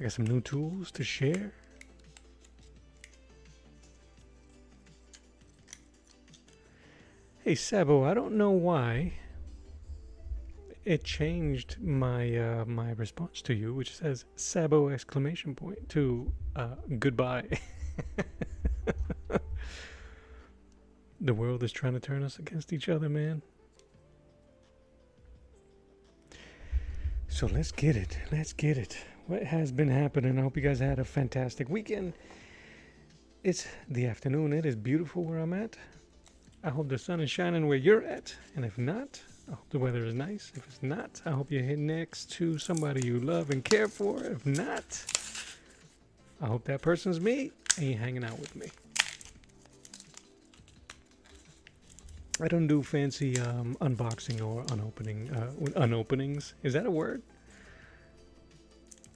I got some new tools to share. Hey Sabo, I don't know why it changed my my response to you, which says Sabo exclamation point to goodbye. The world is trying to turn us against each other, man. So let's get it. Let's get it. What has been happening? I hope you guys had a fantastic weekend. It's the afternoon. It is beautiful where I'm at. I hope the sun is shining where you're at. And if not, I hope the weather is nice. If it's not, I hope you're hitting next to somebody you love and care for. If not, I hope that person's me and you're hanging out with me. I don't do fancy unboxing or unopenings. Is that a word?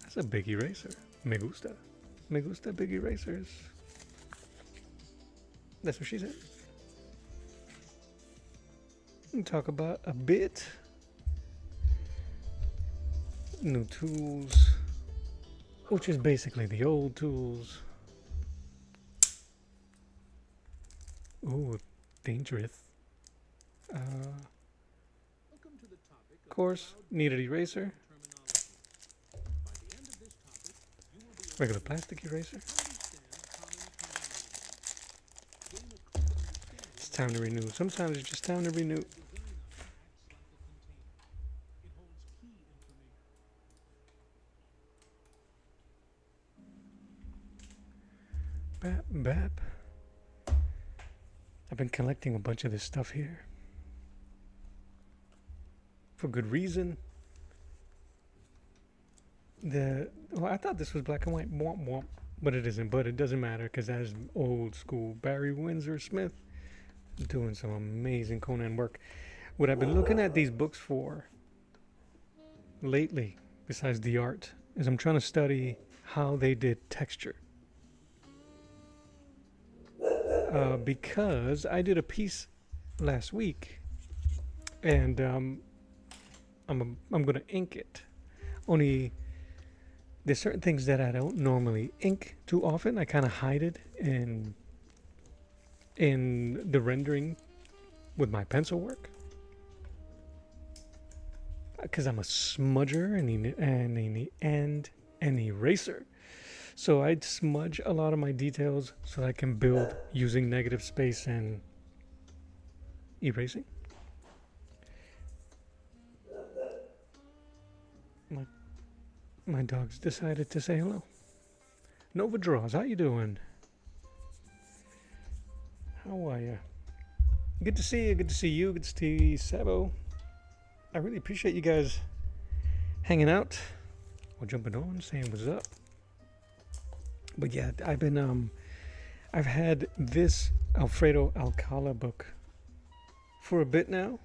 That's a big eraser. Me gusta. Me gusta big erasers. That's what she said. We'll talk about a bit. New tools. Which is basically the old tools. Ooh, dangerous. Of course, needed eraser. Regular plastic eraser. It's time to renew. Sometimes it's just time to renew. Bap, bap. I've been collecting a bunch of this stuff here. For good reason. Well, I thought this was black and white, womp womp, but it isn't. But it doesn't matter because that is old school Barry Windsor Smith doing some amazing Conan work. What I've been looking at these books for lately, besides the art, is I'm trying to study how they did texture. Because I did a piece last week, and I'm gonna ink it. Only there's certain things that I don't normally ink too often. I kind of hide it in the rendering with my pencil work, because I'm a smudger and an eraser. So I'd smudge a lot of my details so I can build using negative space and erasing. My dogs decided to say hello. Nova Draws, how you doing? How are you? Good to see you, good to see you, good to see Sabo. I really appreciate you guys hanging out or jumping on, saying what's up. But yeah, I've had this Alfredo Alcala book for a bit now.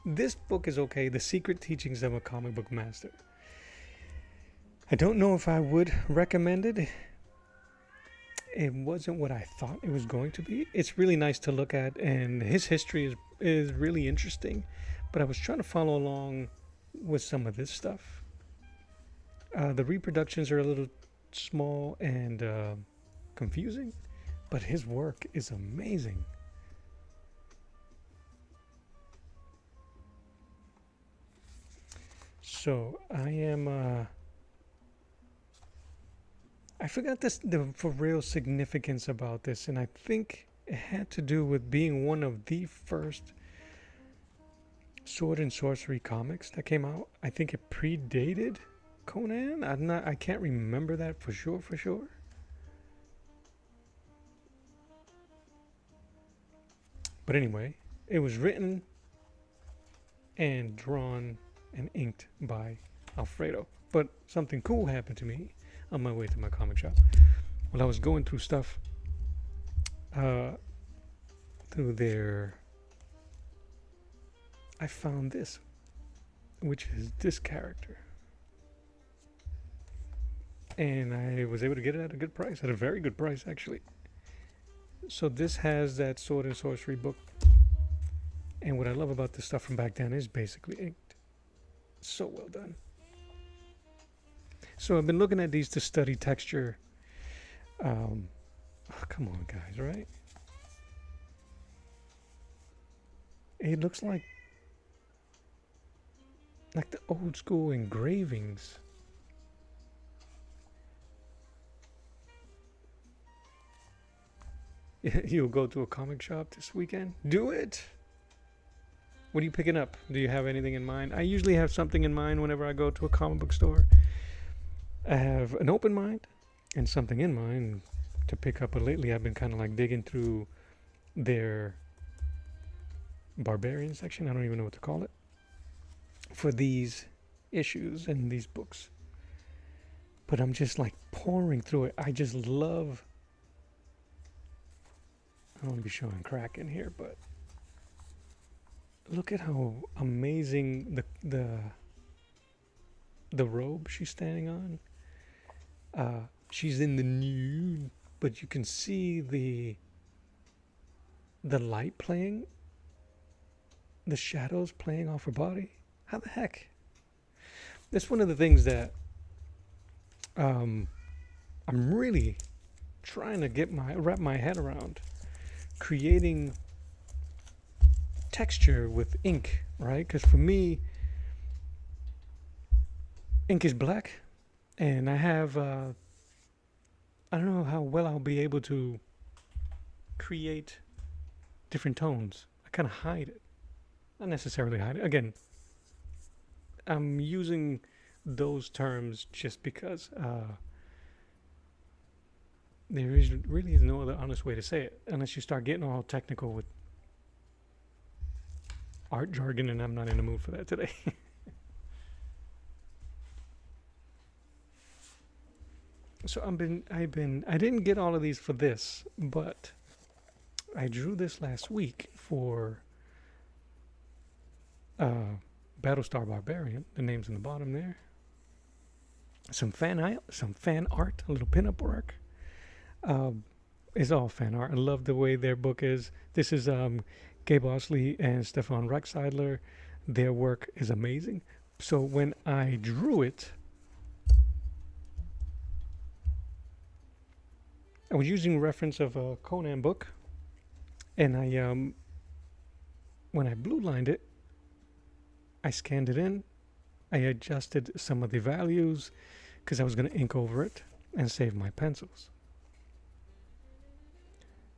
This book is okay, The Secret Teachings of a Comic Book Master. I don't know if I would recommend it. It wasn't what I thought it was going to be. It's really nice to look at, and his history is really interesting. But I was trying to follow along with some of this stuff. The reproductions are a little small and confusing, but his work is amazing. So I am I forgot the for real significance about this, and I think it had to do with being one of the first sword and sorcery comics that came out. I think it predated Conan. I can't remember that for sure. But anyway, it was written and drawn and inked by Alfredo. But something cool happened to me on my way to my comic shop. While I was going through stuff through there, I found this, which is this character. And I was able to get it at a good price, at a very good price actually. So this has that sword and sorcery book. And what I love about this stuff from back then is basically inked. So well done. So I've been looking at these to study texture. Oh, come on, guys, right? It looks like the old school engravings. You'll go to a comic shop this weekend? Do it! What are you picking up? Do you have anything in mind? I usually have something in mind whenever I go to a comic book store. I have an open mind and something in mind to pick up, but lately I've been kind of like digging through their barbarian section. I don't even know what to call it for these issues and these books. But I'm just like pouring through it. I just love. I don't want to be showing crack in here, but look at how amazing the robe she's standing on. She's in the nude, but you can see the light playing, the shadows playing off her body. How the heck? That's one of the things that I'm really trying to wrap my head around. Creating texture with ink, right? Because for me, ink is black, and I have I don't know how well I'll be able to create different tones. I kind of hide it, not necessarily hide it. Again, I'm using those terms just because there really is no other honest way to say it, unless you start getting all technical with art jargon, and I'm not in the mood for that today. So I didn't get all of these for this, but I drew this last week for Battlestar Barbarian. The name's in the bottom there. Some fan art, a little pinup work. It's all fan art. I love the way their book is. This is Gabe Osley and Stefan Rexeidler. Their work is amazing. So when I drew it, I was using reference of a Conan book, and I when I blue lined it, I scanned it in. I adjusted some of the values because I was going to ink over it and save my pencils.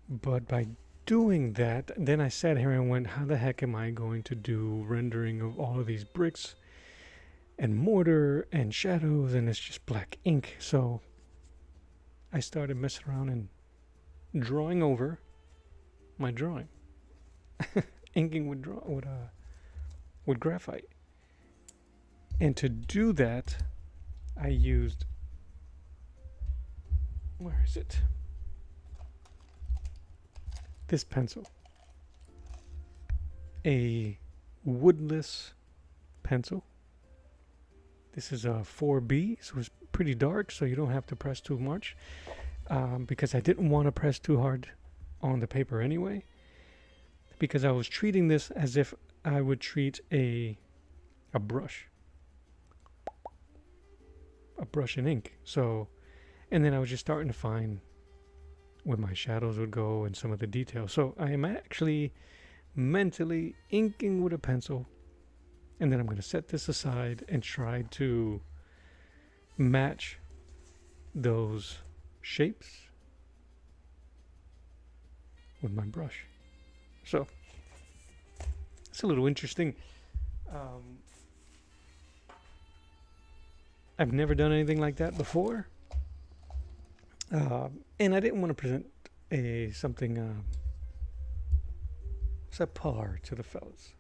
But by doing that, then I sat here and went, how the heck am I going to do rendering of all of these bricks and mortar and shadows, and it's just black ink. So I started messing around and drawing over my drawing, inking with graphite. And to do that, I used, where is it? This pencil, a woodless pencil. This is a 4B, so it's pretty dark, so you don't have to press too much, because I didn't want to press too hard on the paper anyway, because I was treating this as if I would treat a brush and ink. So, and then I was just starting to find where my shadows would go and some of the details. So I am actually mentally inking with a pencil, and then I'm going to set this aside and try to match those shapes with my brush. So it's a little interesting. I've never done anything like that before. And I didn't want to present something subpar to the fellas.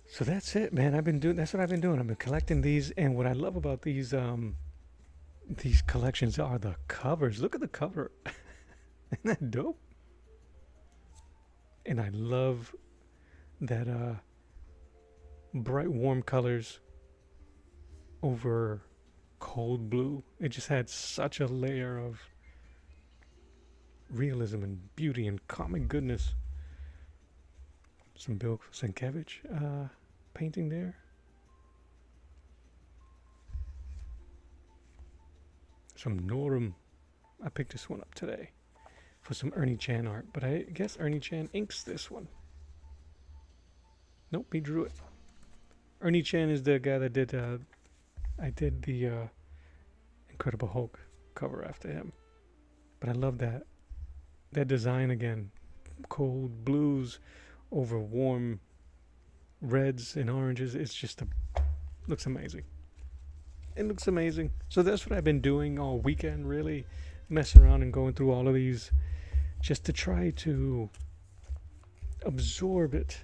So that's it, man. That's what I've been doing. I've been collecting these, and what I love about these collections are the covers. Look at the cover. Isn't that dope? And I love that bright, warm colors over cold blue. It just had such a layer of realism and beauty and comic goodness. Some Bill Sienkiewicz painting there. from Norum. I picked this one up today for some Ernie Chan art, but I guess Ernie Chan inks this one. Nope, he drew it. Ernie Chan is the guy that did, I did the Incredible Hulk cover after him. But I love that design again. Cold blues over warm reds and oranges. It's just looks amazing. It looks amazing. So that's what I've been doing all weekend, really messing around and going through all of these just to try to absorb it.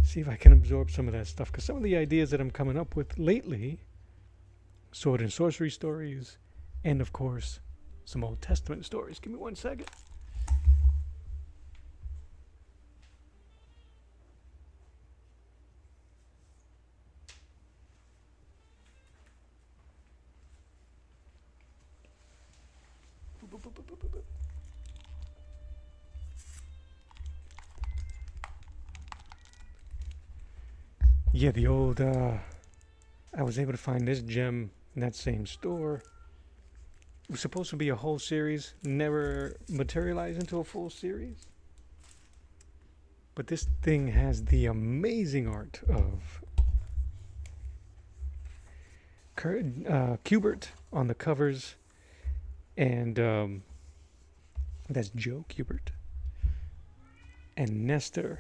See if I can absorb some of that stuff. Because some of the ideas that I'm coming up with lately, sword and sorcery stories, and of course, some Old Testament stories. Give me 1 second. Yeah, the old, I was able to find this gem in that same store. It was supposed to be a whole series, never materialized into a full series. But this thing has the amazing art of Kubert on the covers, and that's Joe Kubert, and Nestor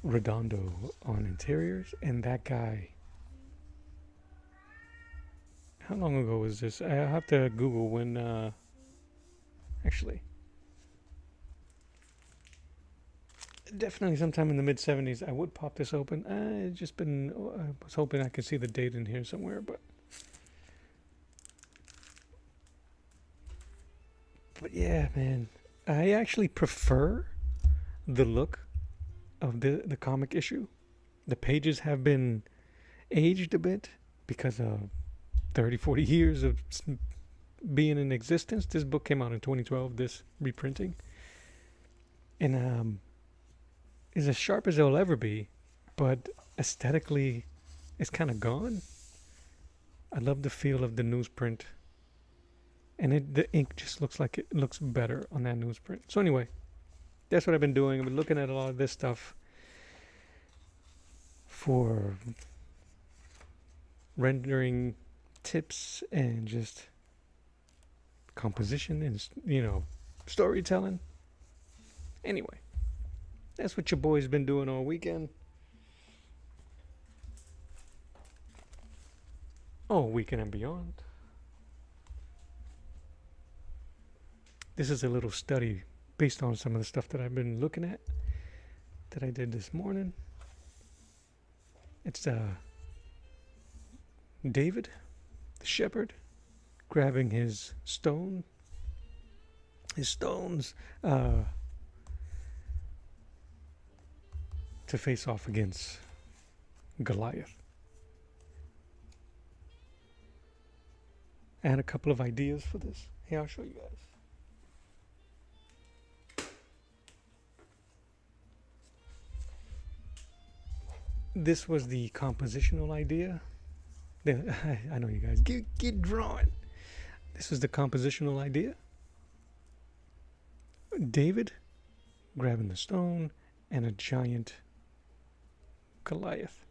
Redondo on interiors, and that guy. How long ago was this? I have to Google when. Actually, definitely sometime in the mid '70s. I would pop this open. I just been. I was hoping I could see the date in here somewhere, but yeah, man, I actually prefer the look of the comic issue. The pages have been aged a bit because of 30-40 years of being in existence. This book came out in 2012, this reprinting, and is as sharp as it'll ever be, but aesthetically it's kind of gone. I love the feel of the newsprint, and the ink just looks like it looks better on that newsprint. So anyway, that's what I've been doing. I've been looking at a lot of this stuff for rendering tips and just composition and, storytelling. Anyway, that's what your boy's been doing all weekend. All weekend and beyond. This is a little study based on some of the stuff that I've been looking at that I did this morning. It's David, the shepherd, grabbing his stones to face off against Goliath. I had a couple of ideas for this. Here, I'll show you guys. This was the compositional idea. I know you guys. Get drawing. This was the compositional idea. David grabbing the stone and a giant Goliath.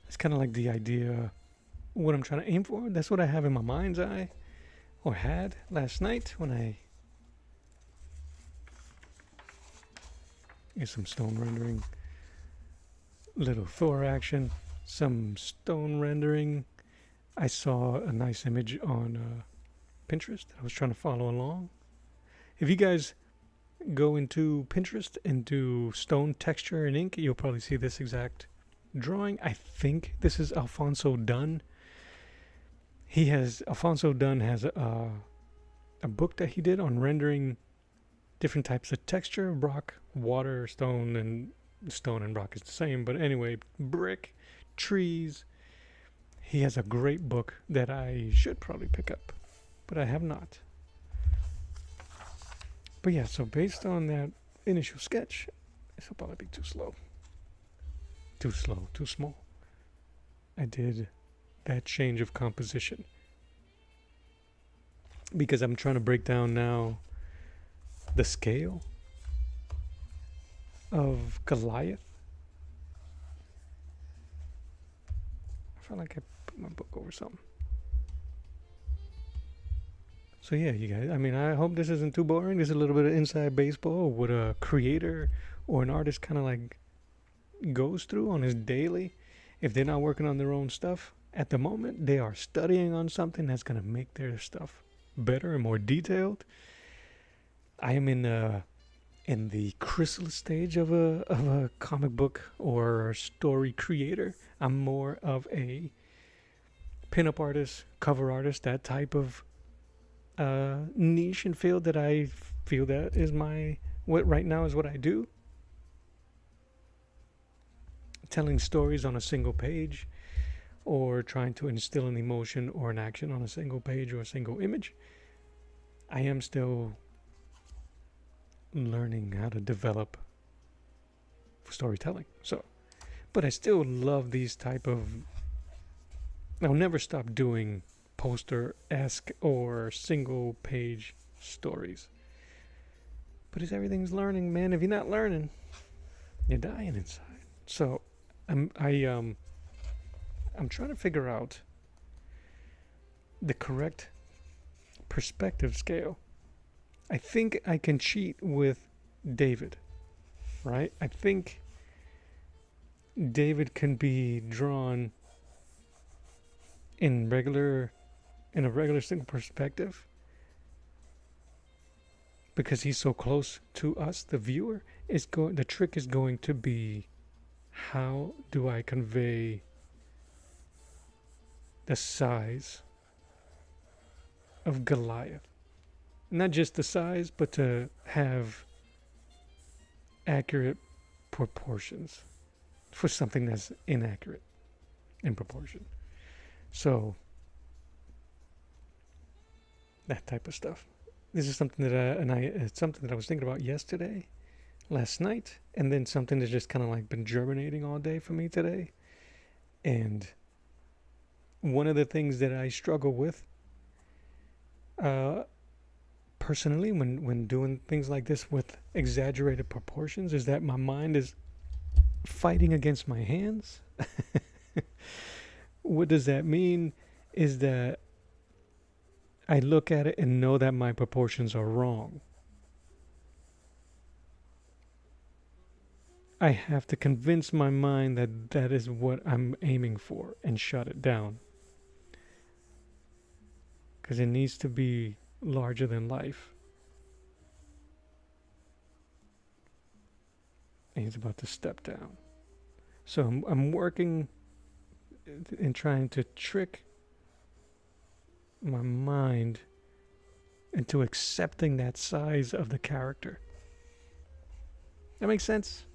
It's kind of like the idea, what I'm trying to aim for. That's what I have in my mind's eye, or had last night when I get some stone rendering. Little Thor action, some stone rendering. I saw a nice image on Pinterest. I was trying to follow along. If you guys go into Pinterest and do stone texture and ink, you'll probably see this exact drawing. I think this is Alfonso Dunn. Alfonso Dunn has a book that he did on rendering different types of texture, rock, water, stone and rock is the same, but anyway, brick, trees. He has a great book that I should probably pick up, but I have not. But yeah, so based on that initial sketch, this will probably be too slow. Too small. I did that change of composition. because I'm trying to break down now the scale of Goliath. I felt like I put my book over something. So yeah, you guys, I mean, I hope this isn't too boring. This is a little bit of inside baseball, what a creator or an artist kind of like goes through on his daily. If they're not working on their own stuff at the moment, they are studying on something that's going to make their stuff better and more detailed. I am in the chrysalis stage of a comic book or story creator. I'm more of a pinup artist, cover artist, that type of niche and field that I feel that is what right now is what I do. Telling stories on a single page, or trying to instill an emotion or an action on a single page or a single image. I am still learning how to develop storytelling. So, but I still love these type of. I'll never stop doing poster-esque or single page stories. But as everything's learning, man, if you're not learning, you're dying inside. So I'm trying to figure out the correct perspective scale. I think I can cheat with David, right? I think David can be drawn in a regular single perspective because he's so close to us, the viewer. The trick is going to be, how do I convey the size of Goliath? Not just the size, but to have accurate proportions for something that's inaccurate in proportion. So that type of stuff. This is something that it's something that I was thinking about yesterday, last night, and then something that's just kind of like been germinating all day for me today. And one of the things that I struggle with personally when doing things like this with exaggerated proportions is that my mind is fighting against my hands. What does that mean? Is that I look at it and know that my proportions are wrong. I have to convince my mind that that is what I'm aiming for and shut it down. Because it needs to be larger than life. And he's about to step down. So I'm working and trying to trick my mind into accepting that size of the character. That makes sense?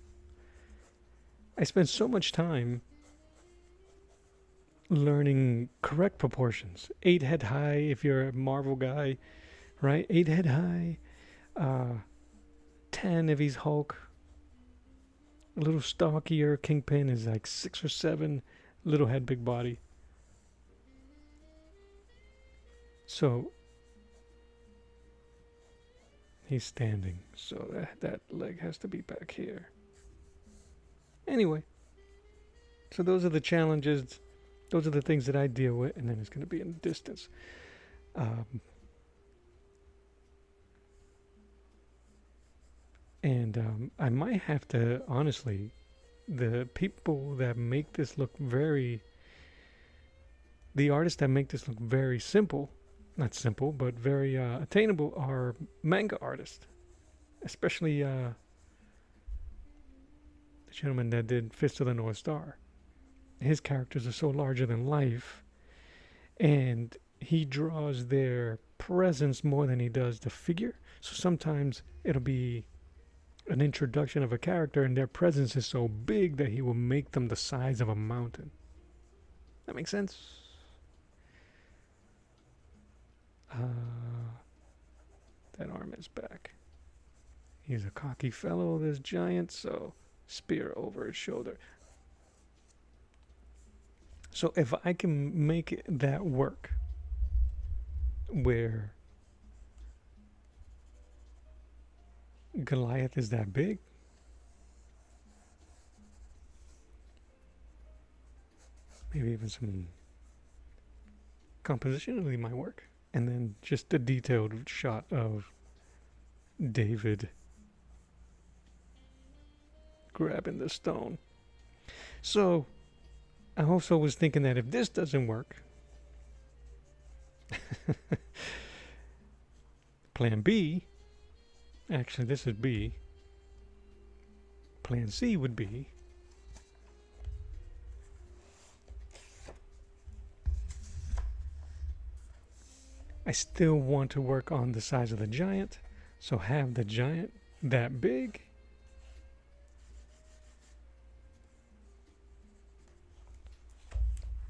I spend so much time learning correct proportions. 8 head high if you're a Marvel guy, right? 8 head high. 10 if he's Hulk. A little stockier. Kingpin is like 6 or 7. Little head, big body. So he's standing, so that leg has to be back here. Anyway, so those are the challenges. Those are the things that I deal with, and then it's going to be in the distance. I might have to, honestly, the people that make this look the artists that make this look very simple, not simple, but very attainable, are manga artists. Especially the gentleman that did Fist of the North Star. His characters are so larger than life, and he draws their presence more than he does the figure. So sometimes it'll be an introduction of a character, and their presence is so big that he will make them the size of a mountain. That makes sense? That arm is back. He's a cocky fellow, this giant, so spear over his shoulder. So if I can make that work, where Goliath is that big. Maybe even some composition really might work. And then just a detailed shot of David grabbing the stone. So I also was thinking that if this doesn't work, plan B, actually this is B, plan C would be I still want to work on the size of the giant, so have the giant that big.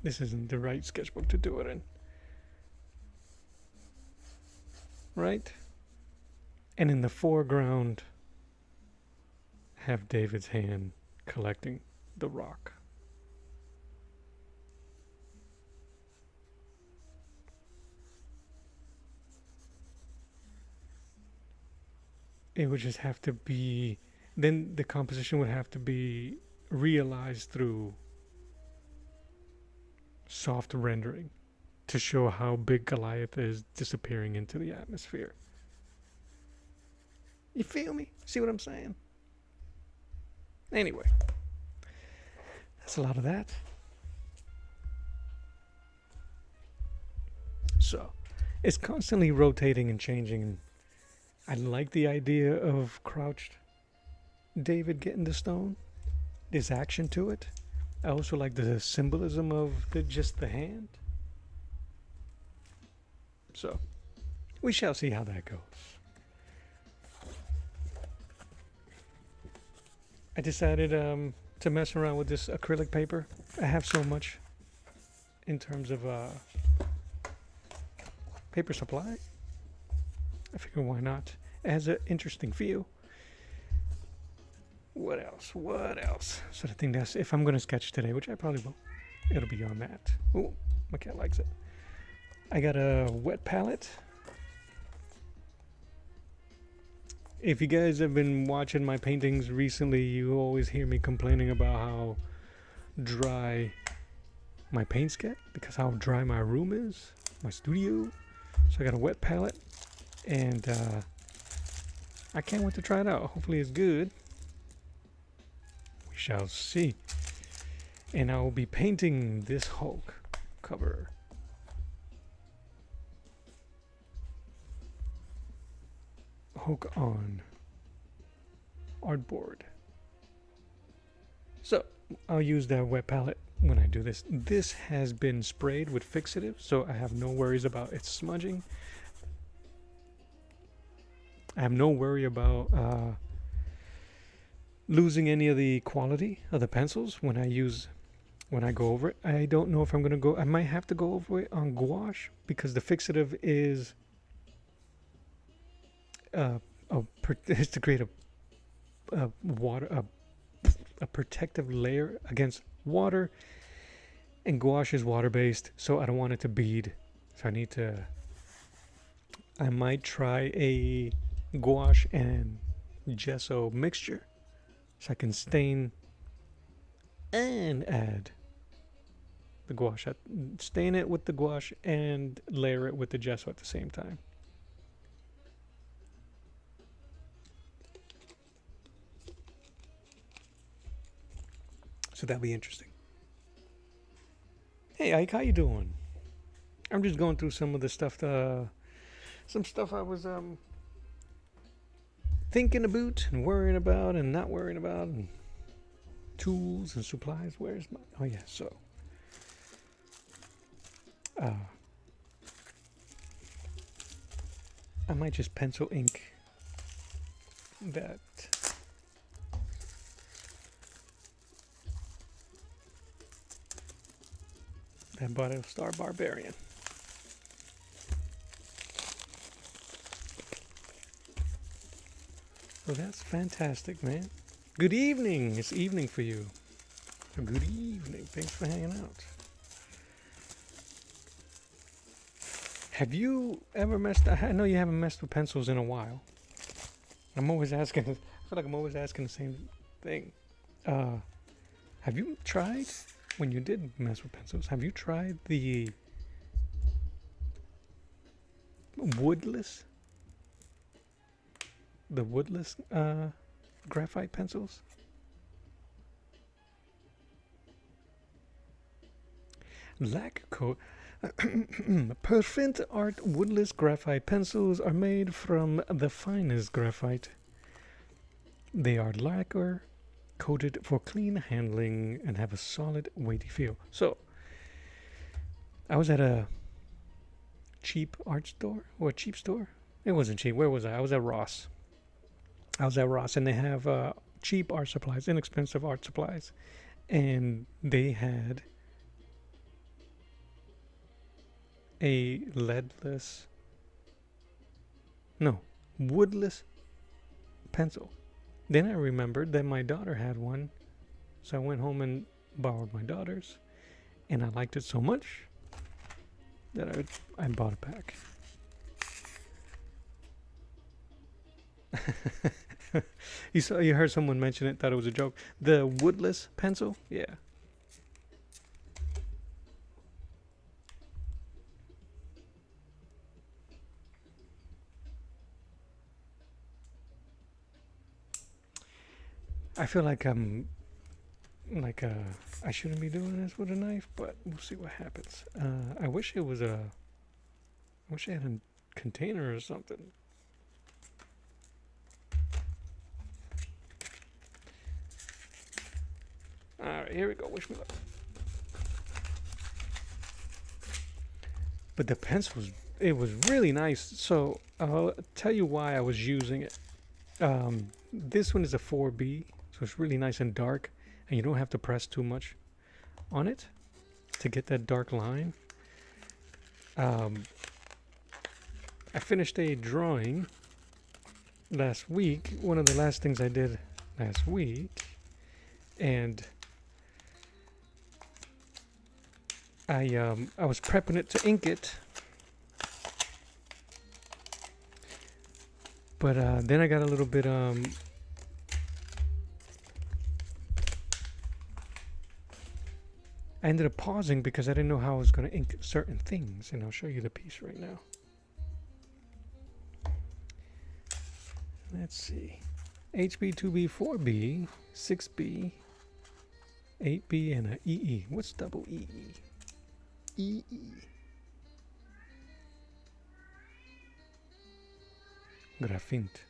This isn't the right sketchbook to do it in. Right? And in the foreground, have David's hand collecting the rock. It would just have to be, then the composition would have to be realized through soft rendering to show how big Goliath is disappearing into the atmosphere. You feel me? See what I'm saying? Anyway, that's a lot of that. So, it's constantly rotating and changing, and I like the idea of crouched David getting the stone. There's action to it. I also like the symbolism of just the hand. So, we shall see how that goes. I decided to mess around with this acrylic paper. I have so much in terms of paper supply. I figure why not? It has an interesting feel. What else? What else? So I think that's, if I'm going to sketch today, which I probably will, it'll be on that. Oh, my cat likes it. I got a wet palette. If you guys have been watching my paintings recently, you always hear me complaining about how dry my paints get, because how dry my room is, my studio. So I got a wet palette, and I can't wait to try it out. Hopefully it's good. We shall see. And I will be painting this Hulk cover. Hulk on artboard. So I'll use that wet palette when I do this. This has been sprayed with fixative, so I have no worries about it smudging. I have no worry about losing any of the quality of the pencils when I go over it. I don't know if I'm gonna go. I might have to go over it on gouache because the fixative is is to create a protective layer against water, and gouache is water based, so I don't want it to bead. So I might try a gouache and gesso mixture, so I can stain and add the gouache. Stain it with the gouache and layer it with the gesso at the same time. So that'll be interesting. Hey Ike, how you doing? I'm just going through some of the stuff, some stuff I was thinking about and worrying about and not worrying about, and tools and supplies. Where's my? Oh yeah, so I might just pencil ink that. That Battlestar Barbarian. So that's fantastic, man. Good evening. It's evening for you. So good evening. Thanks for hanging out. Have you ever messed? I know you haven't messed with pencils in a while. I'm always asking. I feel like I'm always asking the same thing. Uh, have you tried when you did mess with pencils? Have you tried the woodless, graphite pencils? Lacquer coat. Perfect art woodless graphite pencils are made from the finest graphite. They are lacquer coated for clean handling and have a solid, weighty feel. So, I was at a cheap art store or a cheap store. It wasn't cheap. Where was I? I was at Ross. And they have cheap art supplies, inexpensive art supplies, and they had a woodless pencil. Then I remembered that my daughter had one, so I went home and borrowed my daughter's, and I liked it so much that I bought it back. You heard someone mention it, thought it was a joke. The woodless pencil, yeah. I feel like I shouldn't be doing this with a knife, but we'll see what happens. I wish it was I wish I had a container or something. All right, here we go. Wish me luck. But the pencil it was really nice. So I'll tell you why I was using it. This one is a 4B, so it's really nice and dark, and you don't have to press too much on it to get that dark line. I finished a drawing last week, one of the last things I did last week, and I was prepping it to ink it, but then I got a little bit I ended up pausing because I didn't know how I was going to ink certain things, and I'll show you the piece right now. Let's see. HB, 2B, 4B, 6B, 8B, and a EE. What's double EE? EE. Graphite.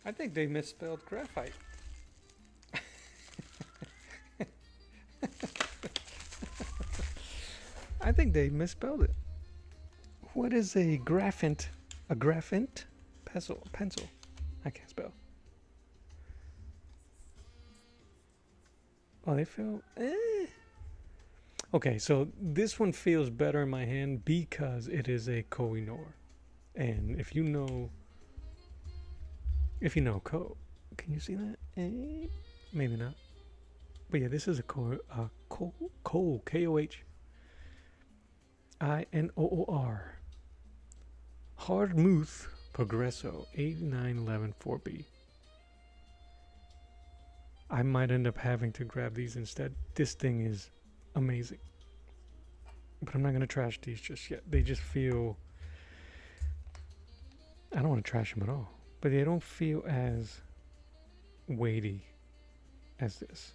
I think they misspelled graphite. I think they misspelled it. What is a graphite? A graphite pencil? I can't spell. Oh, they feel. Okay, so this one feels better in my hand because it is a Koh-i-Noor, and if you know Koh, can you see that? Maybe not. But yeah, this is a Koh, K-O-H-I-N-O-O-R. Hardmouth Progresso 8911 4B. I might end up having to grab these instead. This thing is amazing. But I'm not going to trash these just yet. They just feel... I don't want to trash them at all. But they don't feel as weighty as this.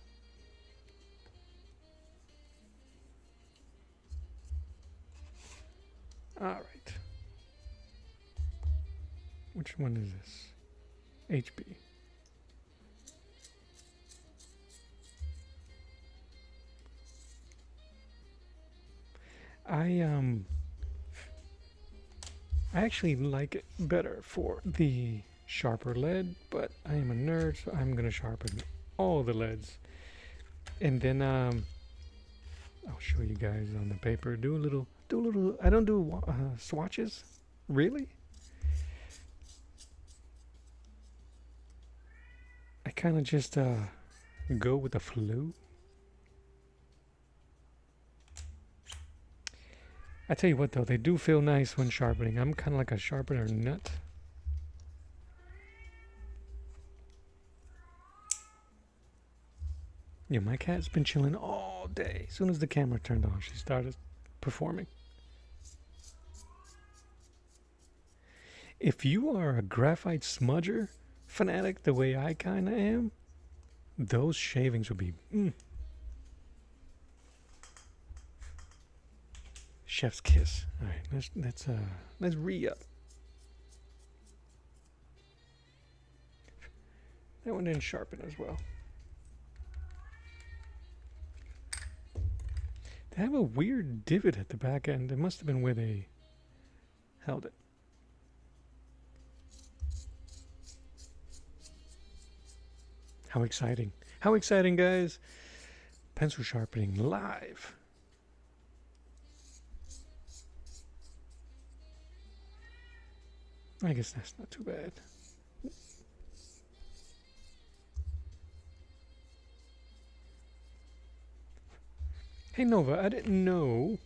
Alright. Which one is this? HB. I actually like it better for the sharper lead, but I am a nerd, so I'm gonna sharpen all the leads, and then I'll show you guys on the paper. Do a little. I don't do swatches, really. I kind of just go with the flow. I tell you what though, they do feel nice when sharpening. I'm kind of like a sharpener nut. Yeah, my cat's been chilling all day. As soon as the camera turned on, she started performing. If you are a graphite smudger fanatic the way I kind of am, those shavings would be chef's kiss. All right, let's re-up. That one didn't sharpen as well. They have a weird divot at the back end. It must have been where they held it. How exciting. How exciting, guys. Pencil sharpening live. I guess that's not too bad. Hey Nova, I didn't know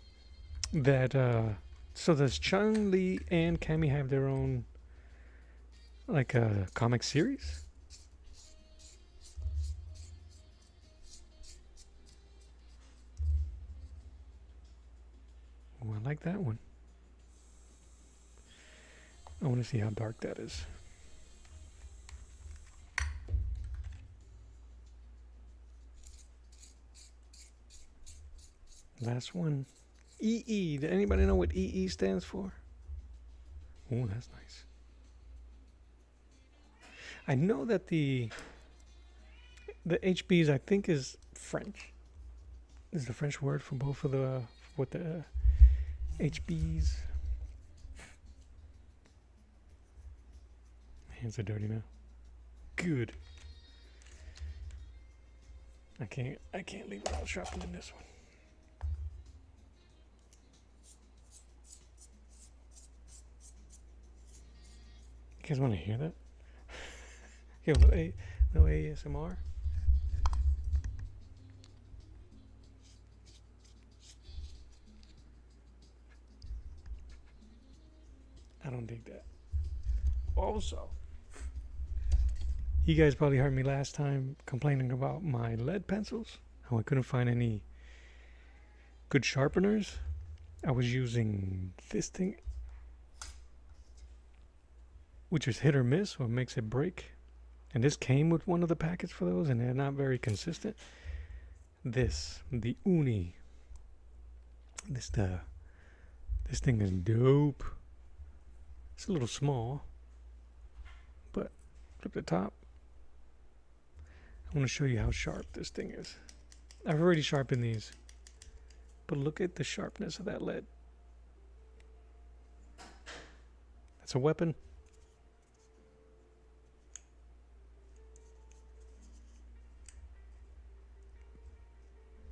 that, so does Chun-Li and Cammy have their own, like, comic series? Oh, I like that one. I want to see how dark that is. Last one. EE. Did anybody know what EE stands for? Oh, that's nice. I know that the HBs, I think, is French. Is the French word for both of the HBs. My hands are dirty now. Good. I can't leave without sharpening this one. You guys want to hear that? Yo, no ASMR? I don't dig that. Also, you guys probably heard me last time complaining about my lead pencils, how I couldn't find any good sharpeners. I was using this thing, which is hit or miss, or makes it break. And this came with one of the packets for those, and they're not very consistent. This, the Uni. This thing is dope. It's a little small, but flip the top. I want to show you how sharp this thing is. I've already sharpened these, but look at the sharpness of that lead. That's a weapon.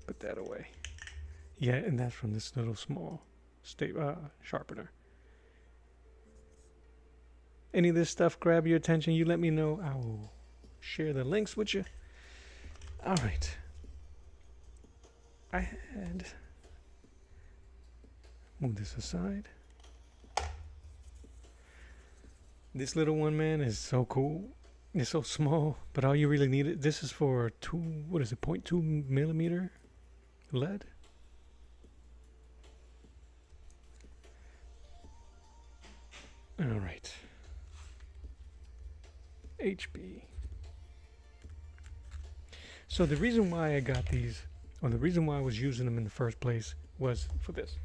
Put that away. Yeah, and that's from this little small sharpener. Any of this stuff grab your attention, you let me know. I will share the links with you. All right. I had... Move this aside. This little one, man, is so cool. It's so small, but all you really need it. This is for 0.2 millimeter lead. All right. HB. So the reason why I got these, or the reason why I was using them in the first place, was for this.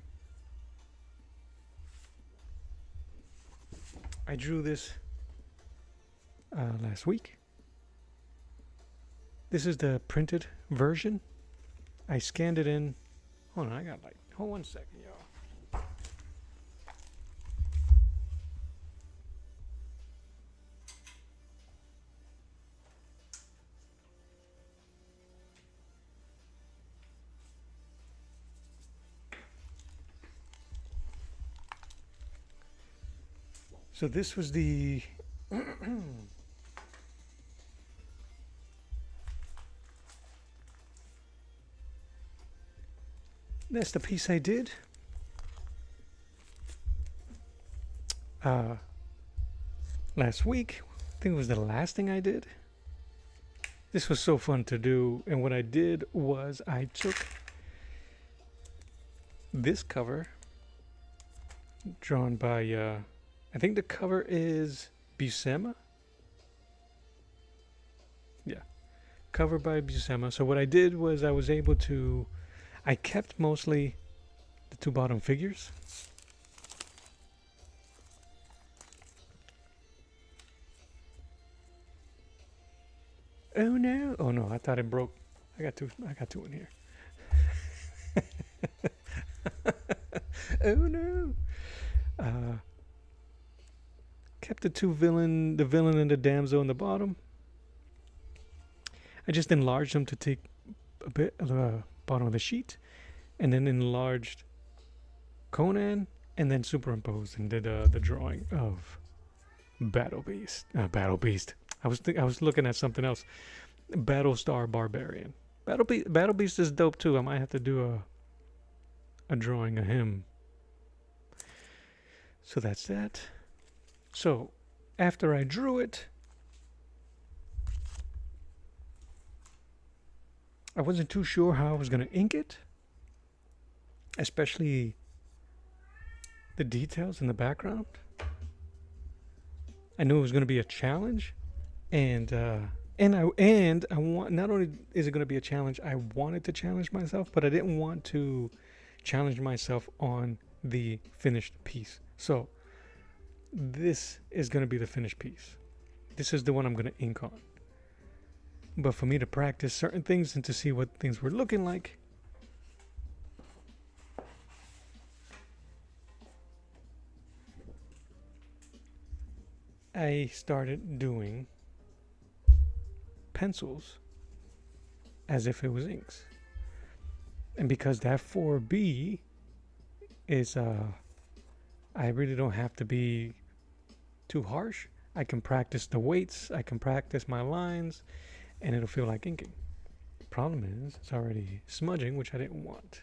I drew this last week. This is the printed version. I scanned it in. Hold on, hold 1 second, y'all. So this was the that's the piece I did. last week. I think it was the last thing I did. This was so fun to do, and what I did was I took this cover drawn by I think the cover is Buscema. Yeah, cover by Buscema. So what I did was I kept mostly the two bottom figures. Oh no! Oh no! I thought it broke. I got two in here. Oh no! Kept the villain and the damsel in the bottom. I just enlarged them to take a bit of the bottom of the sheet, and then enlarged Conan, and then superimposed and did the drawing of Battle Beast. Battle Beast. I was looking at something else. Battlestar Barbarian. Battle Beast is dope too. I might have to do a drawing of him. So that's that. So after I drew it, I wasn't too sure how I was going to ink it, especially the details in the background. I knew it was going to be a challenge, and I want, not only is it going to be a challenge, I wanted to challenge myself, but I didn't want to challenge myself on the finished piece. So this is going to be the finished piece. This is the one I'm going to ink on. But for me to practice certain things and to see what things were looking like, I started doing pencils as if it was inks. And because that 4B is I really don't have to be too harsh. I can practice the weights, I can practice my lines, and it'll feel like inking. Problem is, it's already smudging, which I didn't want.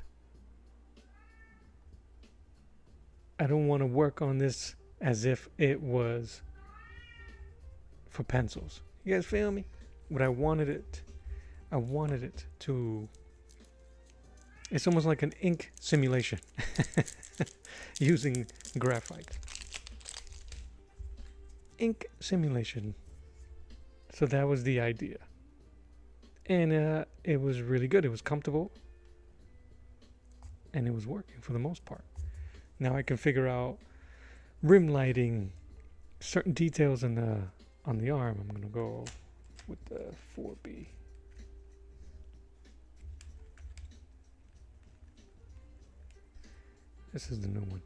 I don't want to work on this as if it was for pencils. You guys feel me? What I wanted it to, it's almost like an ink simulation using graphite. Ink simulation. So that was the idea. And it was really good. It was comfortable. And it was working for the most part. Now I can figure out rim lighting, certain details on the arm. I'm going to go with the 4B. This is the new one.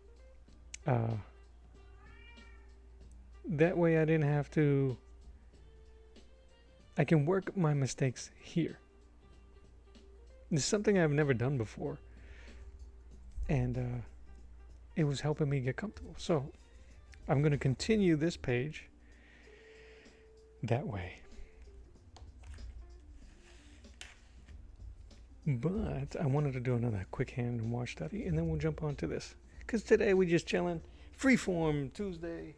That way I didn't have to, I can work my mistakes here. This is something I've never done before. And it was helping me get comfortable. So I'm going to continue this page that way. But I wanted to do another quick hand and wash study, and then we'll jump on to this. Because today we just chilling. Freeform Tuesday.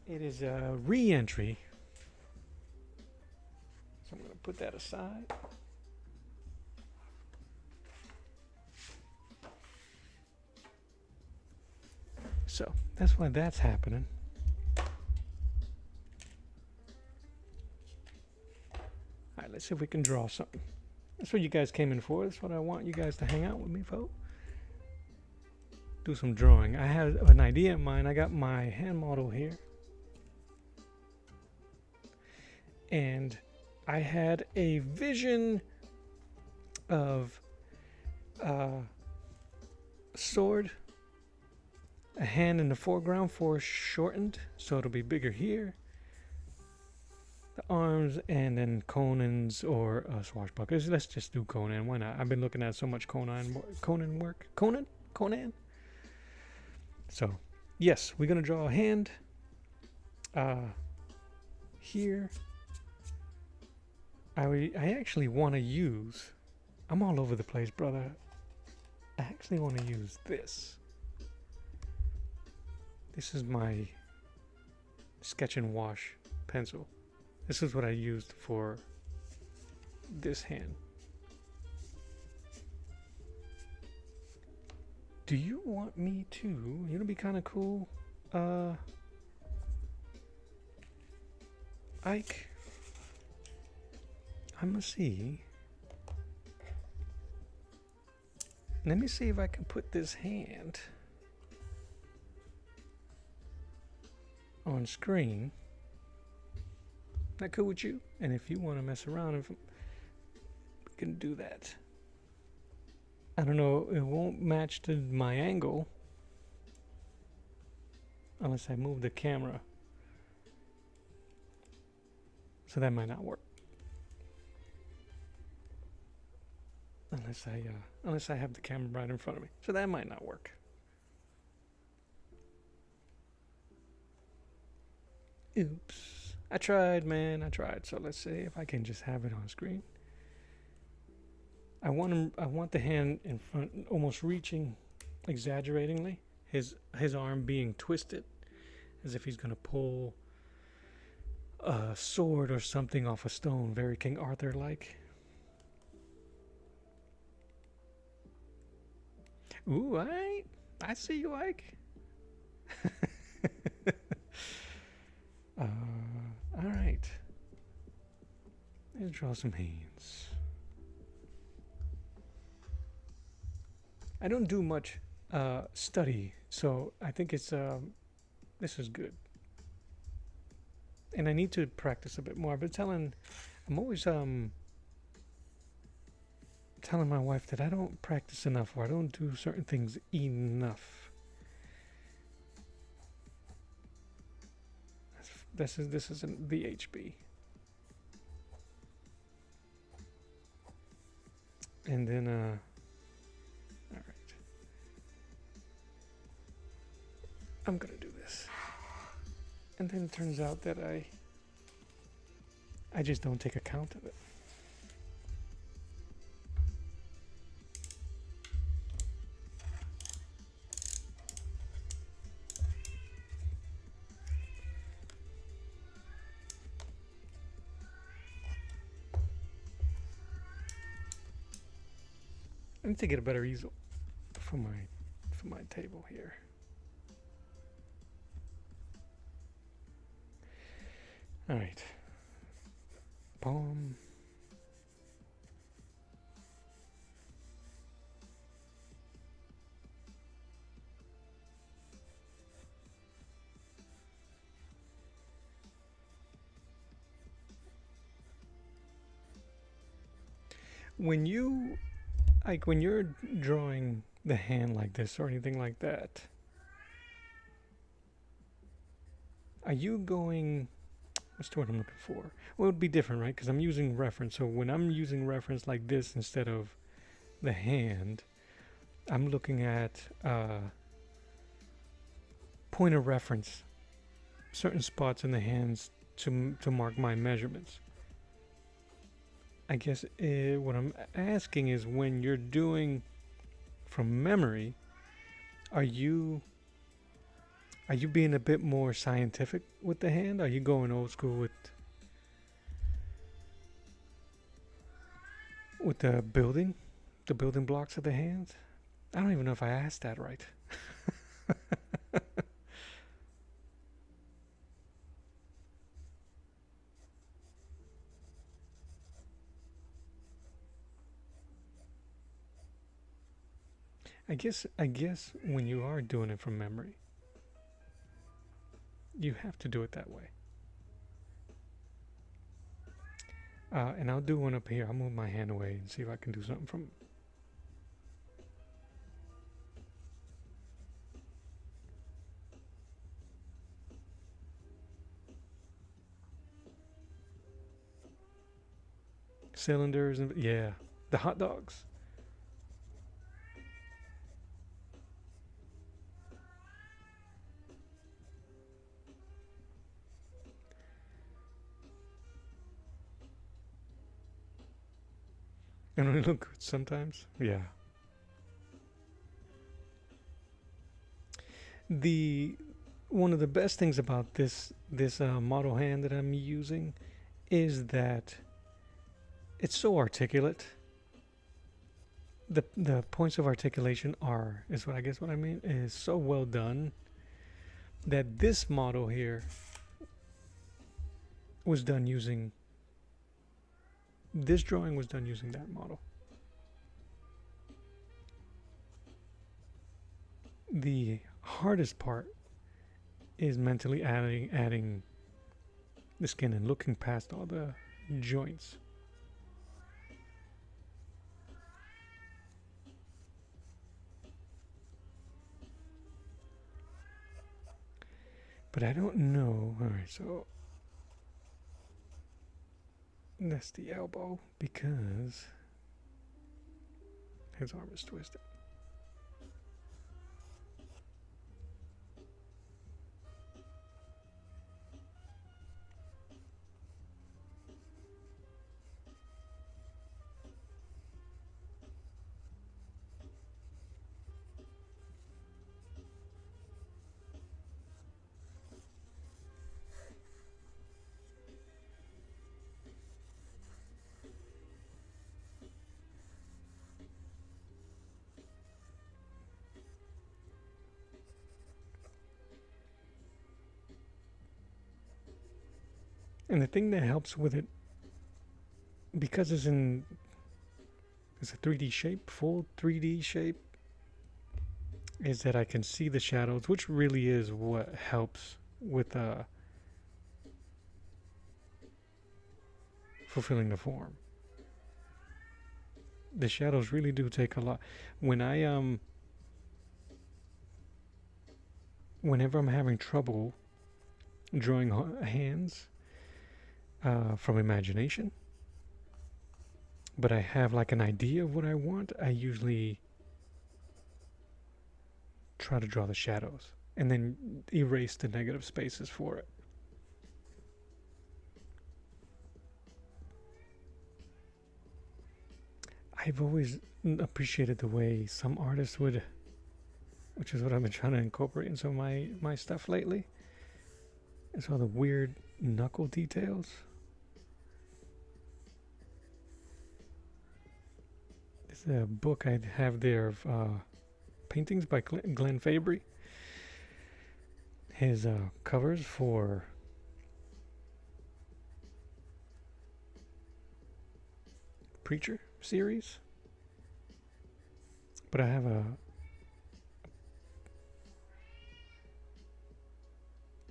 It is a re-entry. So I'm going to put that aside. So that's why that's happening. Alright, let's see if we can draw something. That's what you guys came in for. That's what I want you guys to hang out with me, folks. Do some drawing. I had an idea in mind. I got my hand model here. And I had a vision of a sword, a hand in the foreground, foreshortened, so it'll be bigger here. The arms, and then Conan's or swashbucklers. Let's just do Conan. Why not? I've been looking at so much Conan work. Conan. So, yes, we're gonna draw a hand. Here. I actually want to use. I'm all over the place, brother. I actually want to use this. This is my Sketch and Wash pencil. This is what I used for this hand. Do you want me to? It'll be kind of cool. Ike, I'm gonna see. Let me see if I can put this hand on screen. That cool with you? And if you want to mess around, we can do that. I don't know, it won't match to my angle unless I move the camera. So that might not work. Unless I have the camera right in front of me. So that might not work. Oops. I tried, man. I tried. So let's see if I can just have it on screen. I want the hand in front, almost reaching exaggeratingly. His arm being twisted, as if he's gonna pull a sword or something off a stone, very King Arthur like. Ooh, I see you, Ike. All right. Let's draw some hands. I don't do much study, so I think it's this is good. And I need to practice a bit more. I'm always telling my wife that I don't practice enough, or I don't do certain things enough. This is an VHB. And then all right. I'm gonna do this. And then it turns out that I just don't take account of it. I need to get a better easel for my table here. All right. Palm. When you're drawing the hand like this or anything like that, are you going, what's the word I'm looking for? Well, it would be different, right? Because I'm using reference. So when I'm using reference like this instead of the hand, I'm looking at point of reference, certain spots in the hands to mark my measurements. I guess what I'm asking is, when you're doing from memory, are you being a bit more scientific with the hand? Are you going old school with the building blocks of the hands? I don't even know if I asked that right. I guess when you are doing it from memory, you have to do it that way. And I'll do one up here. I'll move my hand away and see if I can do something from cylinders and yeah, the hot dogs. And they look good sometimes. Yeah. one of the best things about this model hand that I'm using is that it's so articulate. The points of articulation is what I guess what I mean is so well done that this model here was done using this drawing was done using that model. The hardest part is mentally adding the skin and looking past all the joints. But I don't know. All right, so that's the elbow because his arm is twisted. And the thing that helps with it, because it's a 3D shape, full 3D shape, is that I can see the shadows, which really is what helps with fulfilling the form. The shadows really do take a lot. Whenever I'm having trouble drawing hands from imagination, but I have like an idea of what I want, I usually try to draw the shadows and then erase the negative spaces for it. I've always appreciated the way some artists would, which is what I've been trying to incorporate in some of my stuff lately. It's all the weird knuckle details. There's a book I have there of paintings by Glenn Fabry. His covers for Preacher series. But I have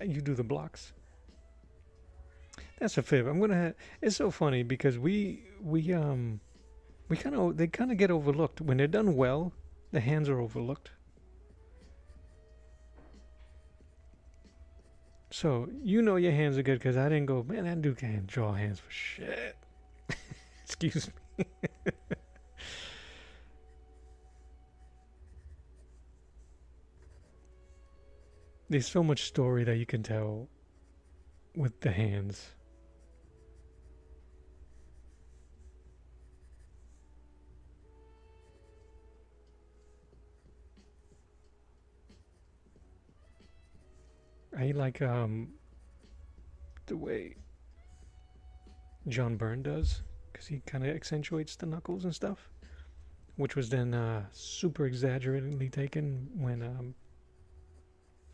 you do the blocks. That's a fib. It's so funny because they kind of get overlooked when they're done well. The hands are overlooked. So your hands are good because I didn't go, man, that dude can't draw hands for shit. Excuse me. There's so much story that you can tell with the hands. I like the way John Byrne does, because he kind of accentuates the knuckles and stuff, which was then super exaggeratedly taken when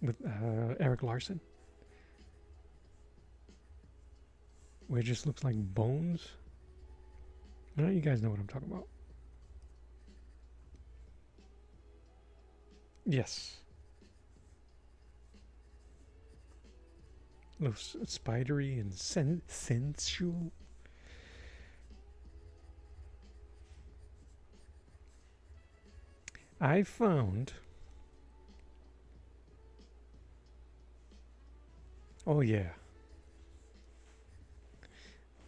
with Eric Larson, where it just looks like bones. I know you guys know what I'm talking about. Yes. A little spidery and sensual. I found... Oh yeah.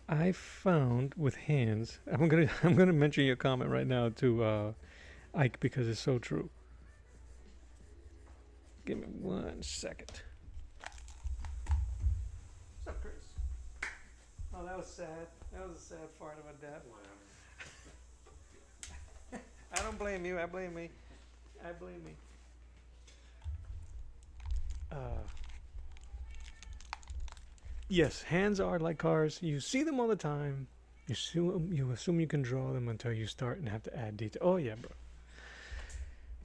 I found with hands... I'm gonna mention your comment right now to Ike because it's so true. Give me 1 second. Oh, that was sad. That was a sad part of a death. I don't blame you. I blame me. Yes, hands are like cars. You see them all the time. You assume you can draw them until you start and have to add detail. Oh yeah, bro.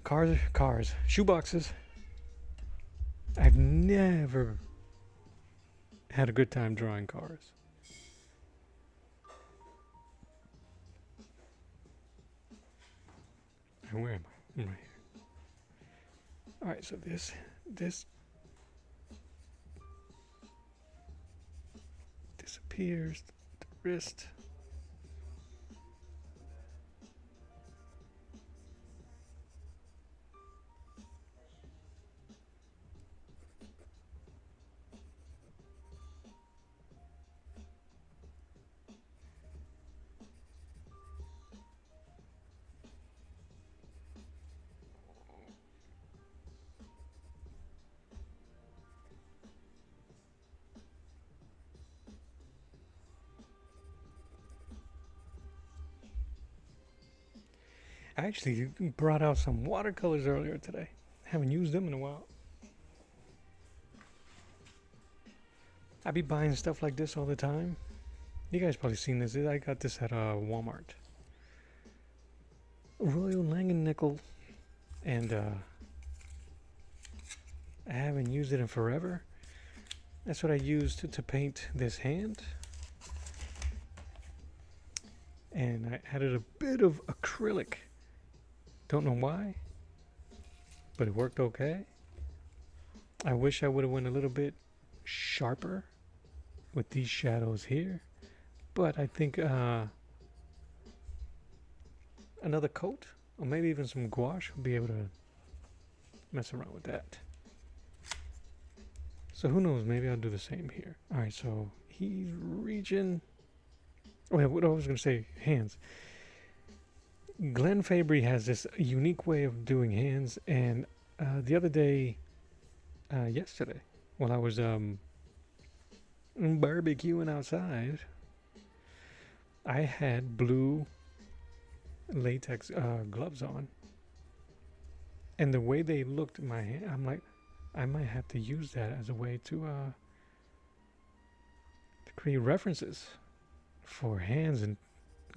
Cars, shoeboxes. I've never had a good time drawing cars. And where am I? I'm right here. All right, so this disappears. The wrist. I actually brought out some watercolors earlier today. Haven't used them in a while. I be buying stuff like this all the time. You guys probably seen this. I got this at Walmart. Royal Langen nickel, and I haven't used it in forever. That's what I used to paint this hand. And I added a bit of acrylic. Don't know why, but it worked okay. I wish I would have went a little bit sharper with these shadows here, but I think another coat or maybe even some gouache will be able to mess around with that. So who knows, maybe I'll do the same here. All right, so he's reaching. Oh yeah, what I was gonna say, hands. Glenn Fabry has this unique way of doing hands, and the other day, yesterday, while I was barbecuing outside, I had blue latex gloves on, and the way they looked at my hand, I'm like, I might have to use that as a way to create references for hands and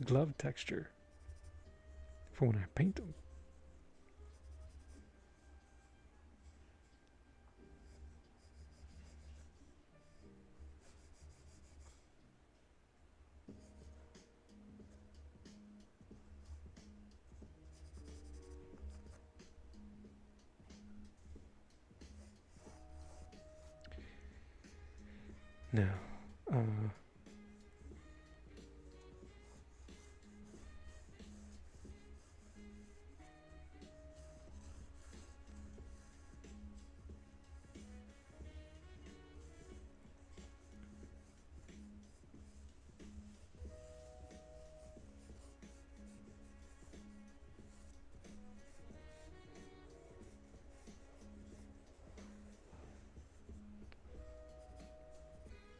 glove texture for when I paint them. Now,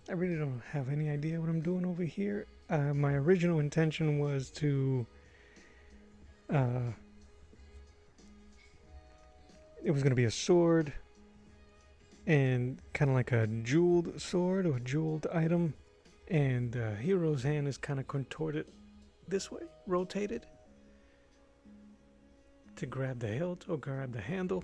I really don't have any idea what I'm doing over here. My original intention was to it was going to be a sword and kind of like a jeweled sword or jeweled item, and the hero's hand is kind of contorted this way, rotated to grab the hilt or grab the handle.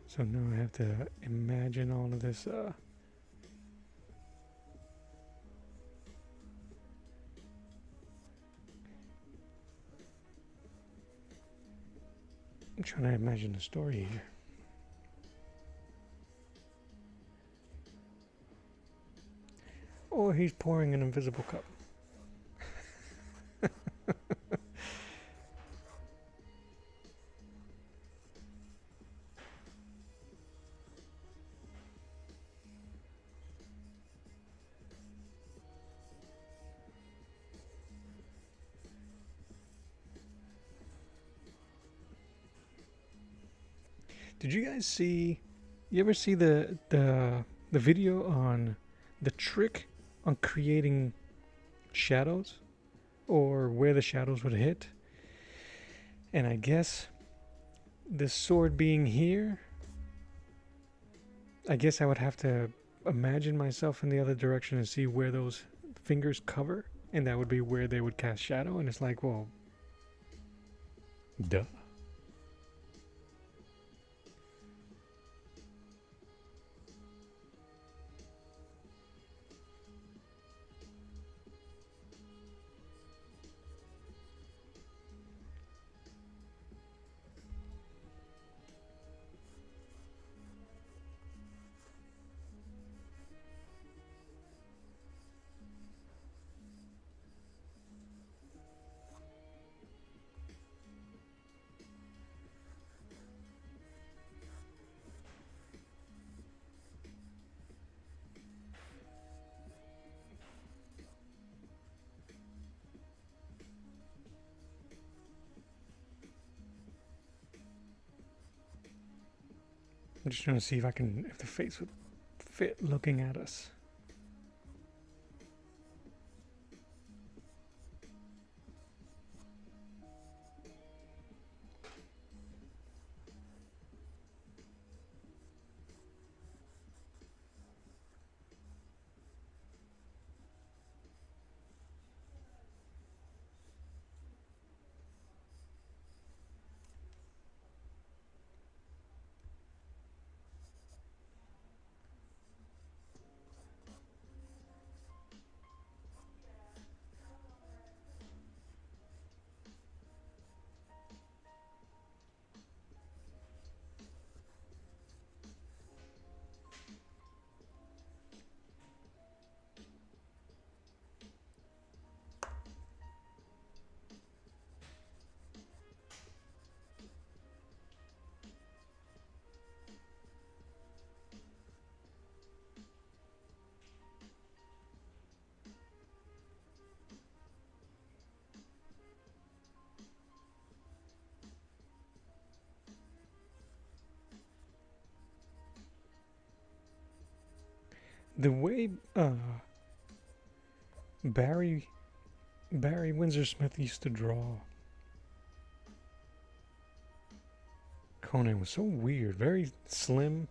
So now I have to imagine all of this I'm trying to imagine the story here. Or he's pouring an invisible cup. Did you guys see? You ever see the video on the trick on creating shadows or where the shadows would hit. And I guess this sword being here, I guess I would have to imagine myself in the other direction and see where those fingers cover, and that would be where they would cast shadow. And it's like, well, duh. I'm just trying to see if the face would fit looking at us. The way Barry Windsor Smith used to draw Conan was so weird, very slim.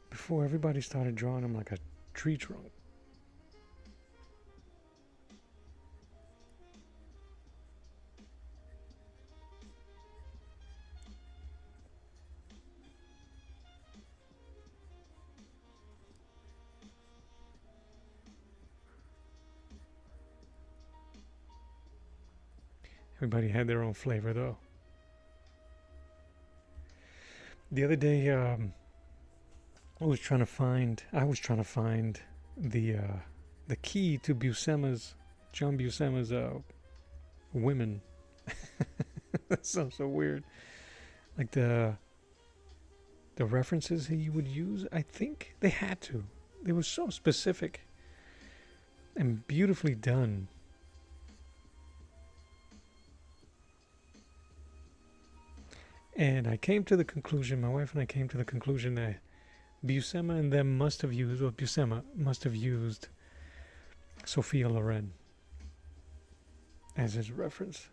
Before everybody started drawing him like a tree trunk. Everybody had their own flavor, though. The other day, I was trying to find the key to John Buscema's women. That sounds so weird. Like the references he would use, I think they had to. They were so specific and beautifully done. And I came to the conclusion, my wife and I came to the conclusion that Buscema and them must have used, or Buscema must have used Sophia Loren as his reference.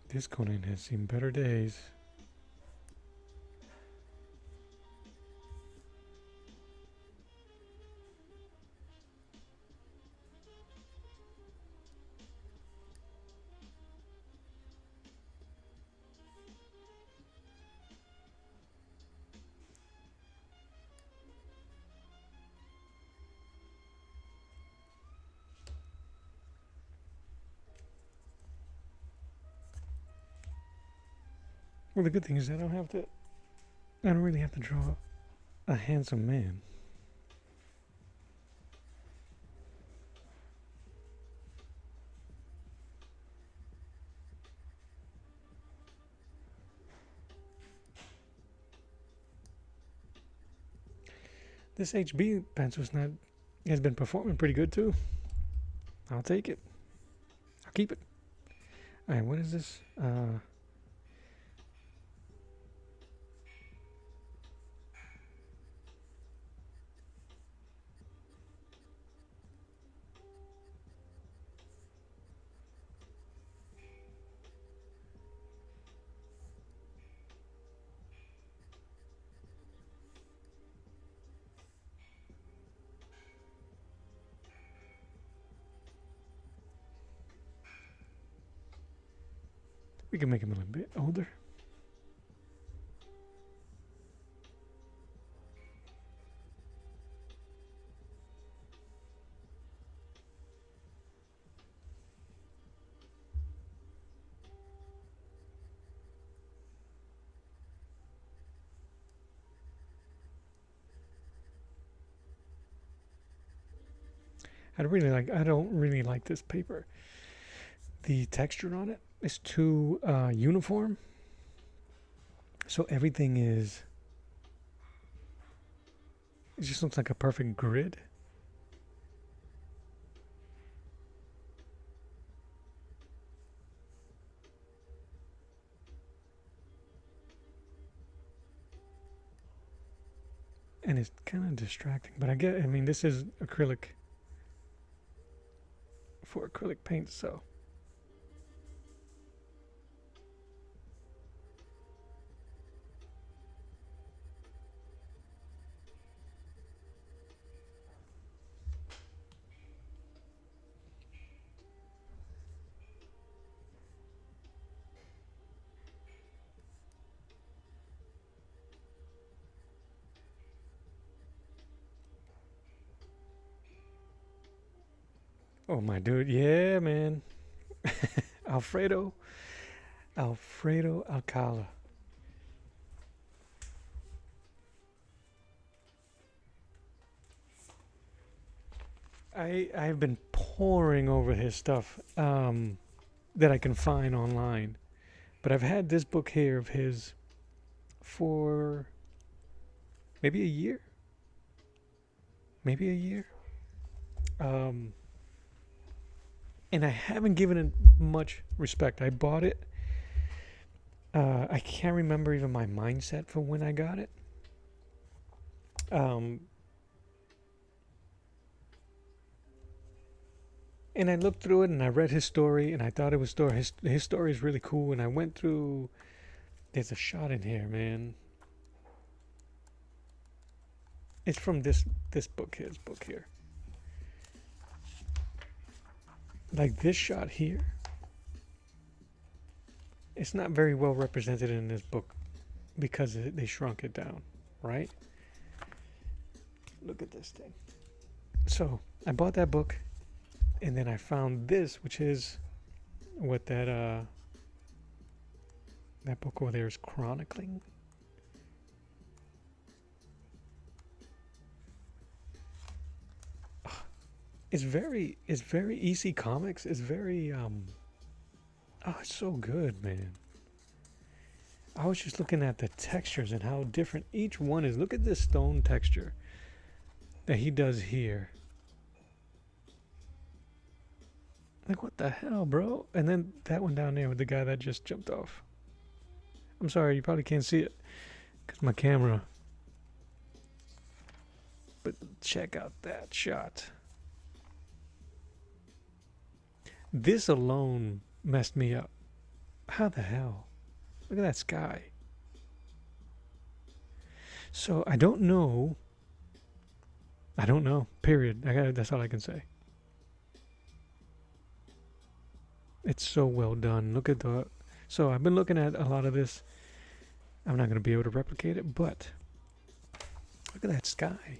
This Conan has seen better days. Well, the good thing is I don't really have to draw a handsome man. This HB pencil's not has been performing pretty good too. I'll take it. I'll keep it. All right, what is this? We can make him a little bit older. I don't really like this paper. The texture on it is too uniform. So everything is, it just looks like a perfect grid. And it's kind of distracting, but I mean, this is acrylic for acrylic paint, so. Oh my dude, yeah, man. Alfredo Alcala. I've been poring over his stuff that I can find online, but I've had this book here of his for maybe a year, um, and I haven't given it much respect. I bought it. I can't remember even my mindset for when I got it. And I looked through it and I read his story and I thought it was his story is really cool, and I went through. There's a shot in here, man. It's from this book, his book here. Like this shot here, it's not very well represented in this book because they shrunk it down, right? Look at this thing. So I bought that book, and then I found this, which is what that book over there is chronicling. It's very easy comics. It's very oh, it's so good, man. I was just looking at the textures and how different each one is. Look at this stone texture that he does here. Like, what the hell, bro? And then that one down there with the guy that just jumped off. I'm sorry, you probably can't see it because my camera. But check out that shot. This alone messed me up. How the hell? Look at that sky. So I don't know. Period. That's all I can say. It's so well done. Look at the. So I've been looking at a lot of this. I'm not going to be able to replicate it, but look at that sky.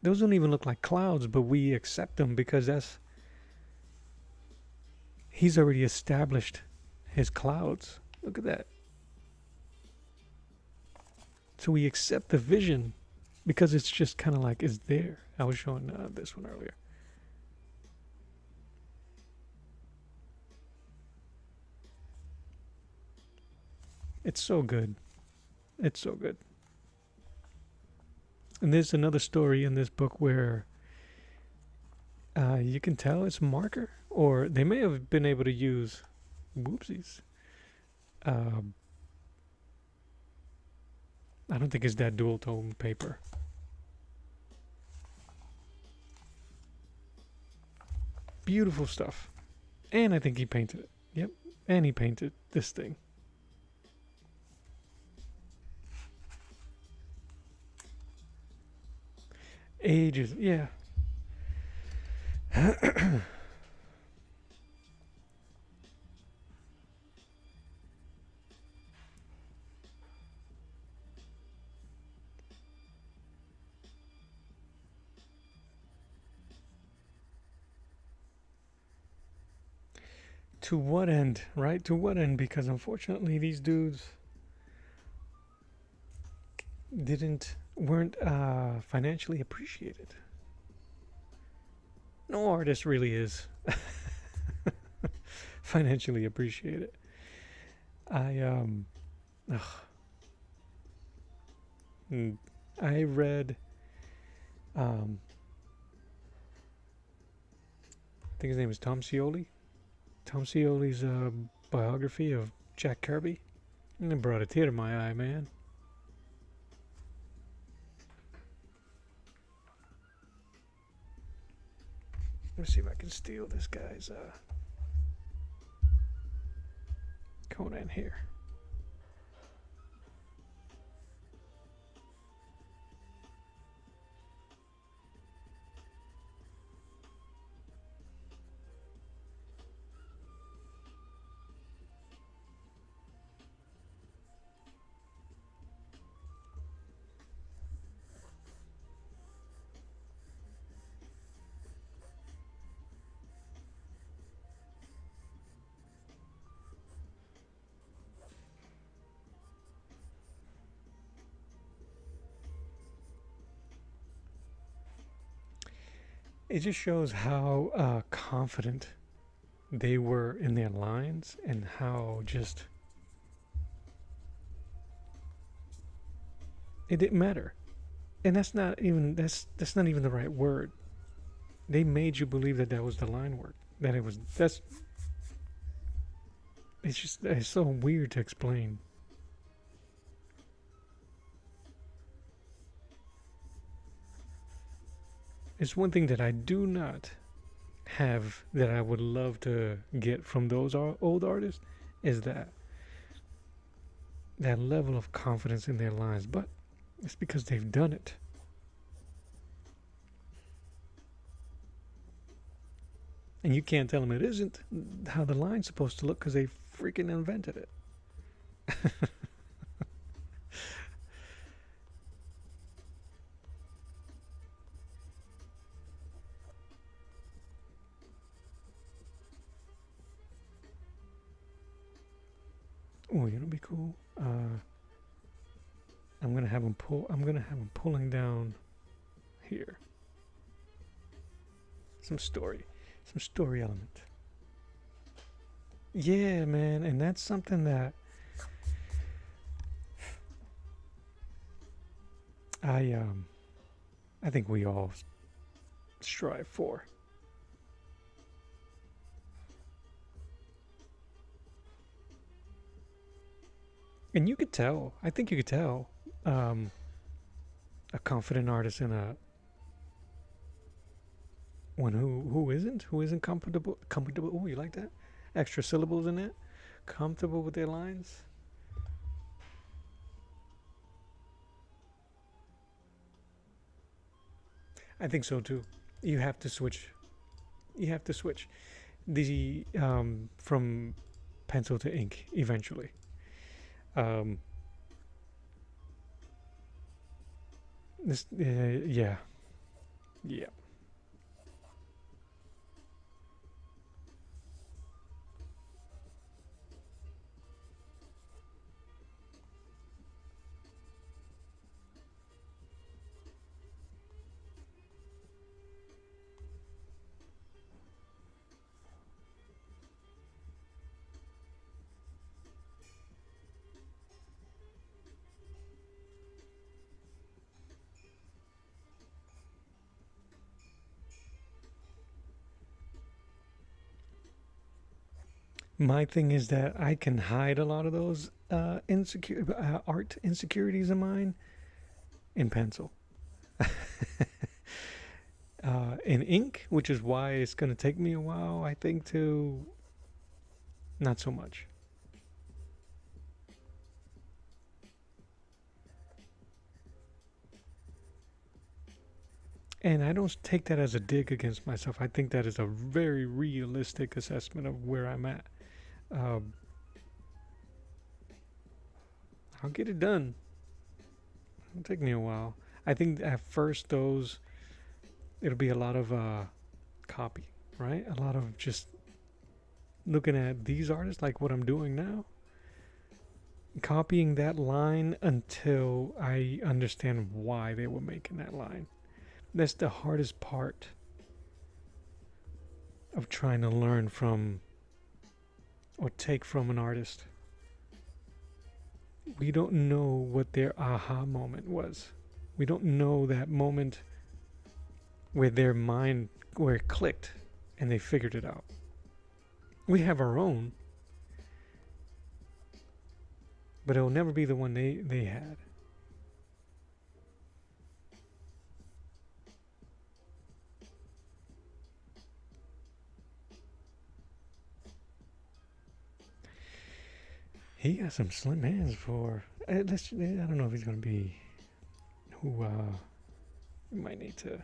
Those don't even look like clouds, but we accept them because he's already established his clouds. Look at that. So we accept the vision because it's just kind of like it's there. I was showing this one earlier. It's so good. It's so good. And there's another story in this book where you can tell it's a marker, or they may have been able to use, whoopsies. Um, I don't think it's that dual tone paper. Beautiful stuff. And I think he painted it. Yep. And he painted this thing. Ages. Yeah. To what end, right? To what end? Because unfortunately, these dudes weren't financially appreciated. No artist really is financially appreciated. I ugh. I read I think his name is Tom Scioli. Tom Scioli's biography of Jack Kirby, and it brought a tear to my eye, man. Let me see if I can steal this guy's Conan here. It just shows how confident they were in their lines and how just it didn't matter. And that's not even the right word. They made you believe that that was the line work. That it was that's it's so weird to explain. It's one thing that I do not have that I would love to get from those old artists is that level of confidence in their lines, but it's because they've done it. And you can't tell them it isn't how the line's supposed to look because they freaking invented it. Oh, you know, be cool. I'm gonna have him pulling down here. Some story element. Yeah, man, and that's something that I think we all strive for. And you could tell. I think you could tell a confident artist and a one who isn't comfortable. Oh, you like that? Extra syllables in it. Comfortable with their lines. I think so too. You have to switch. You have to switch the from pencil to ink eventually. Um, this, yeah, yeah. My thing is that I can hide a lot of those art insecurities of mine in pencil. In ink, which is why it's going to take me a while, I think, to not so much. And I don't take that as a dig against myself. I think that is a very realistic assessment of where I'm at. Um, I'll get it done. It'll take me a while. I think at first it'll be a lot of copy, right? A lot of just looking at these artists, like what I'm doing now, copying that line until I understand why they were making that line. That's the hardest part of trying to learn from or take from an artist. We don't know what their aha moment was. We don't know that moment where their mind, where it clicked and they figured it out. We have our own, but it'll never be the one they had. He got some slim hands for. I don't know if he's going to be. Who we might need to.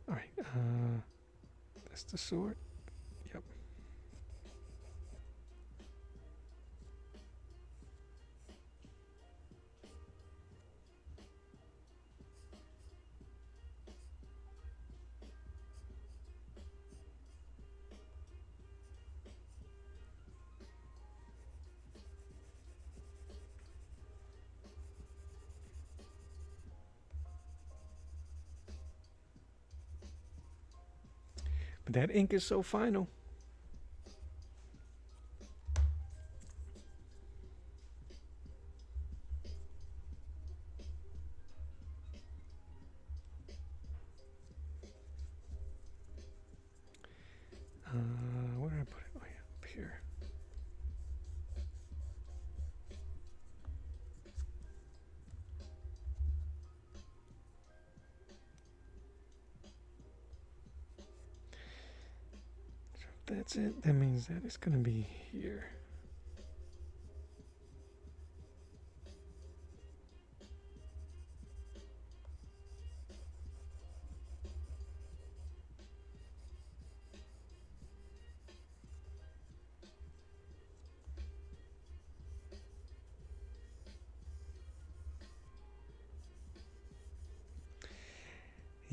All right. That's the sword. Yep. But that ink is so final. Where did I put it? Oh, yeah, up here. So if that's it, that means that it's going to be here.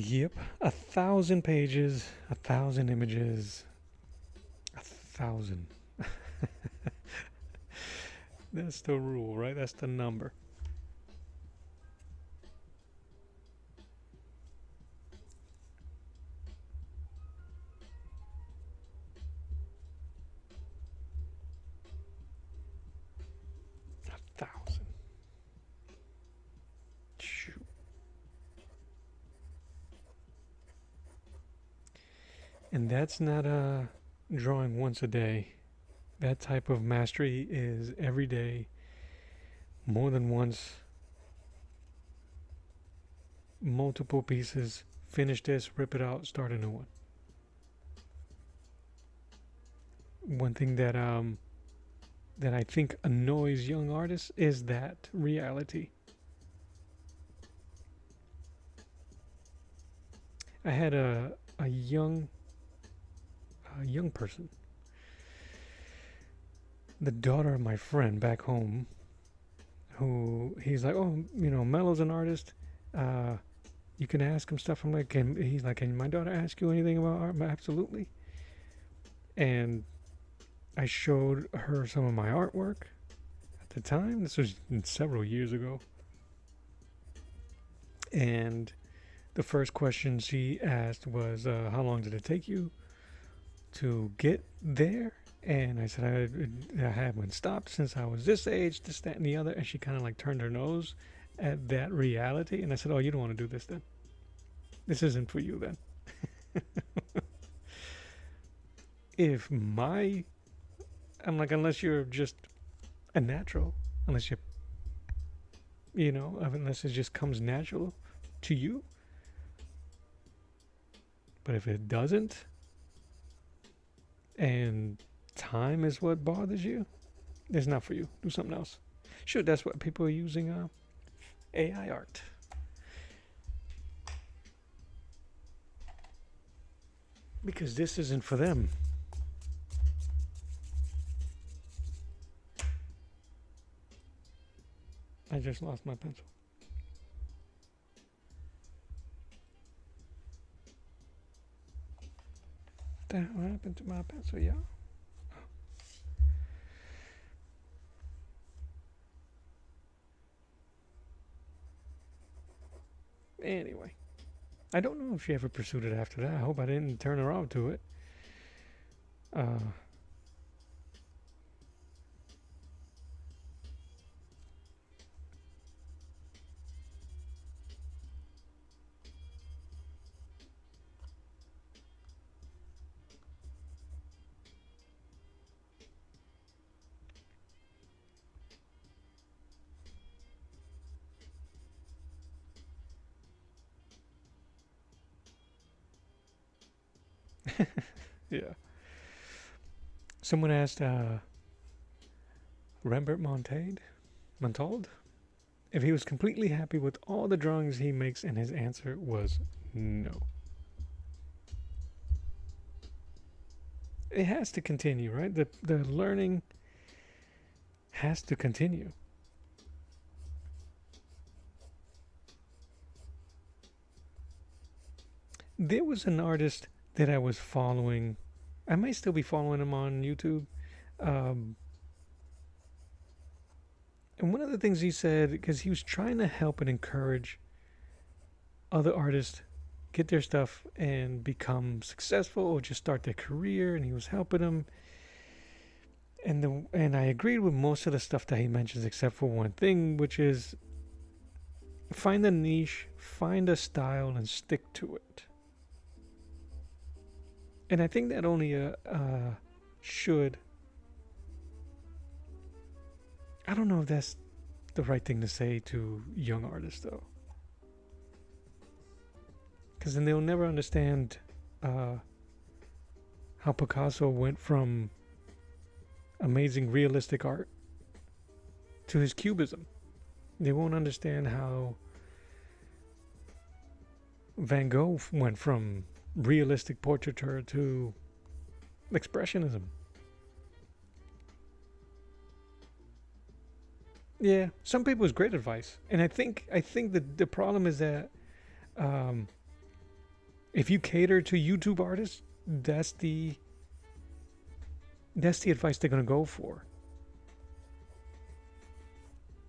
Yep, 1,000 pages, 1,000 images, 1,000. That's the rule, right? That's the number. Thousand. Shoot. And that's not a drawing once a day. That type of mastery is every day, more than once, multiple pieces. Finish this, rip it out, start a new one. One thing that I think annoys young artists is that reality. I had a young person, the daughter of my friend back home, who he's like, oh, Mello's an artist. You can ask him stuff. I'm like, he's like, can my daughter ask you anything about art? Absolutely. And I showed her some of my artwork at the time. This was several years ago. And The first question she asked was, how long did it take you to get there? And I said, I haven't stopped since I was this age, this, that, and the other. And she kind of like turned her nose at that reality. And I said, oh, you don't want to do this then. This isn't for you then. I'm like, unless you're just a natural, unless unless it just comes natural to you. But if it doesn't, and time is what bothers you, it's not for you. Do something else. Sure, that's what people are using AI art. Because this isn't for them. I just lost my pencil. What happened to my pencil, yeah? Anyway, I don't know if she ever pursued it after that. I hope I didn't turn her on to it. Yeah. Someone asked Rembert Montaud if he was completely happy with all the drawings he makes, and his answer was no. It has to continue, right? The learning has to continue. There was an artist that I was following. I might still be following him on YouTube. And one of the things he said, because he was trying to help and encourage other artists get their stuff and become successful or just start their career, and he was helping them. And I agreed with most of the stuff that he mentions, except for one thing, which is find a niche, find a style, and stick to it. And I think that only should. I don't know if that's the right thing to say to young artists, though. Because then they'll never understand how Picasso went from amazing realistic art to his cubism. They won't understand how Van Gogh went from realistic portraiture to expressionism. Yeah, some people is great advice, and I think that the problem is that if you cater to YouTube artists, that's the advice they're gonna go for.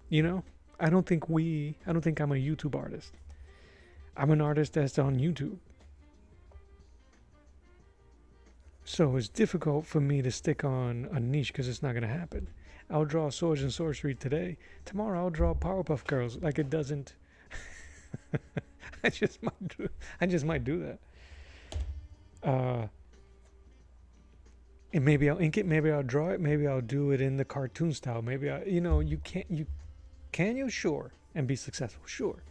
You know, I don't think I'm a YouTube artist. I'm an artist that's on YouTube. So it's difficult for me to stick on a niche because it's not going to happen. I'll draw Swords and Sorcery today. Tomorrow I'll draw Powerpuff Girls. Like, it doesn't. I just might do that. And maybe I'll ink it. Maybe I'll draw it. Maybe I'll do it in the cartoon style. Maybe can you? Sure. And be successful. Sure.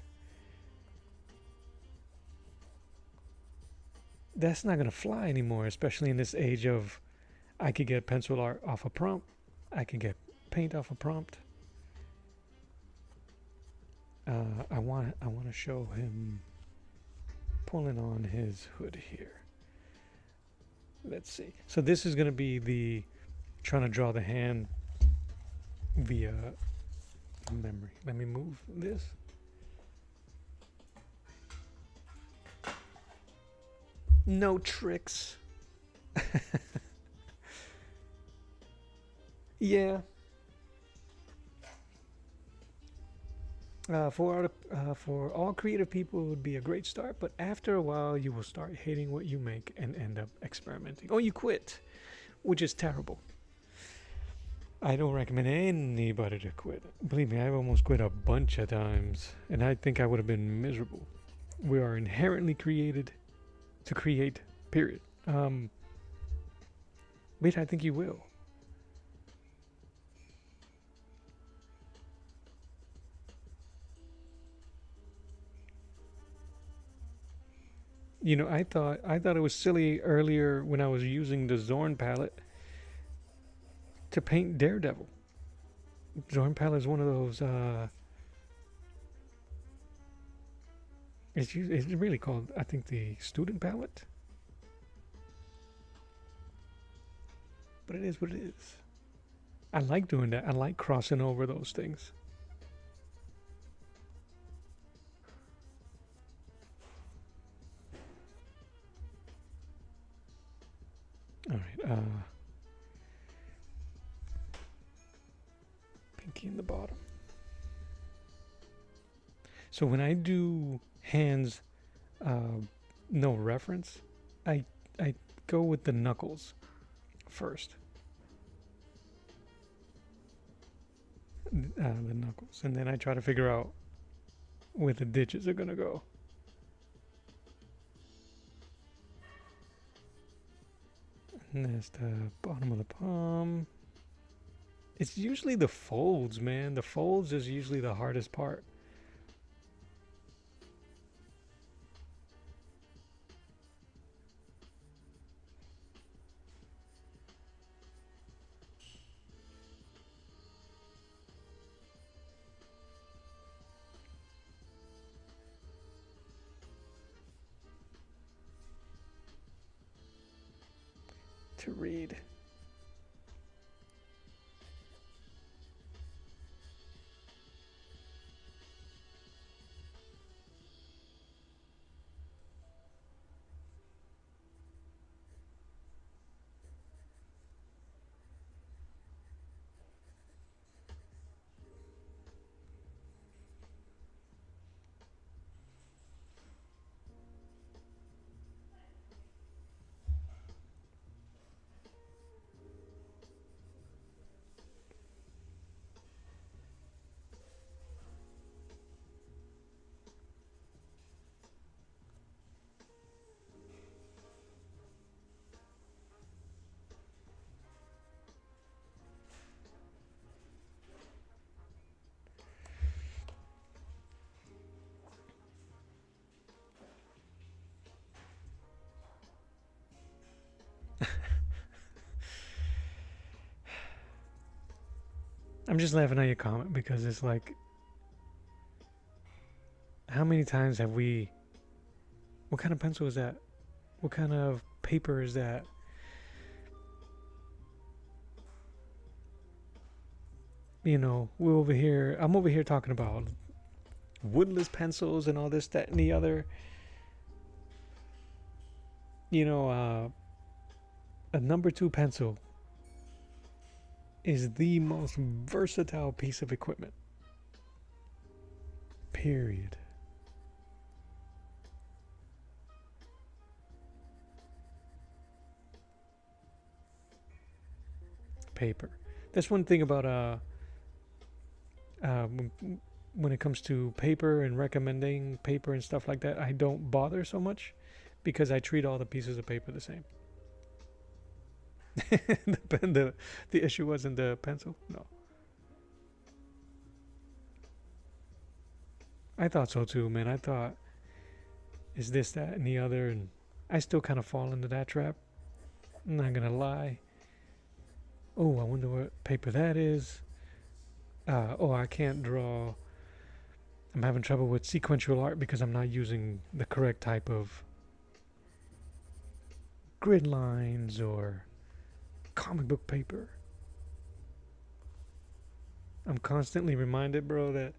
That's not going to fly anymore, especially in this age of I could get pencil art off a prompt. I can get paint off a prompt. I want to show him pulling on his hood here. Let's see. So this is going to be the trying to draw the hand via memory. Let me move this. No tricks. Yeah. For all creative people, it would be a great start, but after a while, you will start hating what you make and end up experimenting. Oh, you quit, which is terrible. I don't recommend anybody to quit. Believe me, I've almost quit a bunch of times, and I think I would have been miserable. We are inherently created to create, period. Wait, I think you will. You know, I thought it was silly earlier when I was using the Zorn palette to paint Daredevil. Zorn palette is one of those. It's really called, I think, the student palette, but it is what it is. I like doing that. I like crossing over those things. All right. Pinky in the bottom. So when I do hands, no reference, I go with the knuckles first. The knuckles, and then I try to figure out where the ditches are gonna go. And that's the bottom of the palm. It's usually the folds, man. The folds is usually the hardest part. To read. I'm just laughing at your comment because it's like, how many times have we? What kind of pencil is that? What kind of paper is that? You know, we're over here. I'm over here talking about woodless pencils and all this, that, and the other. You know, a number 2 pencil is the most versatile piece of equipment. Period. Paper. That's one thing about when it comes to paper and recommending paper and stuff like that, I don't bother so much because I treat all the pieces of paper the same. the issue wasn't the pencil. No, I thought so too, man. I thought, is this, that, and the other, and I still kind of fall into that trap. I'm not gonna lie. Oh, I wonder what paper that is. Oh, I can't draw. I'm having trouble with sequential art because I'm not using the correct type of grid lines or comic book paper. I'm constantly reminded, bro, that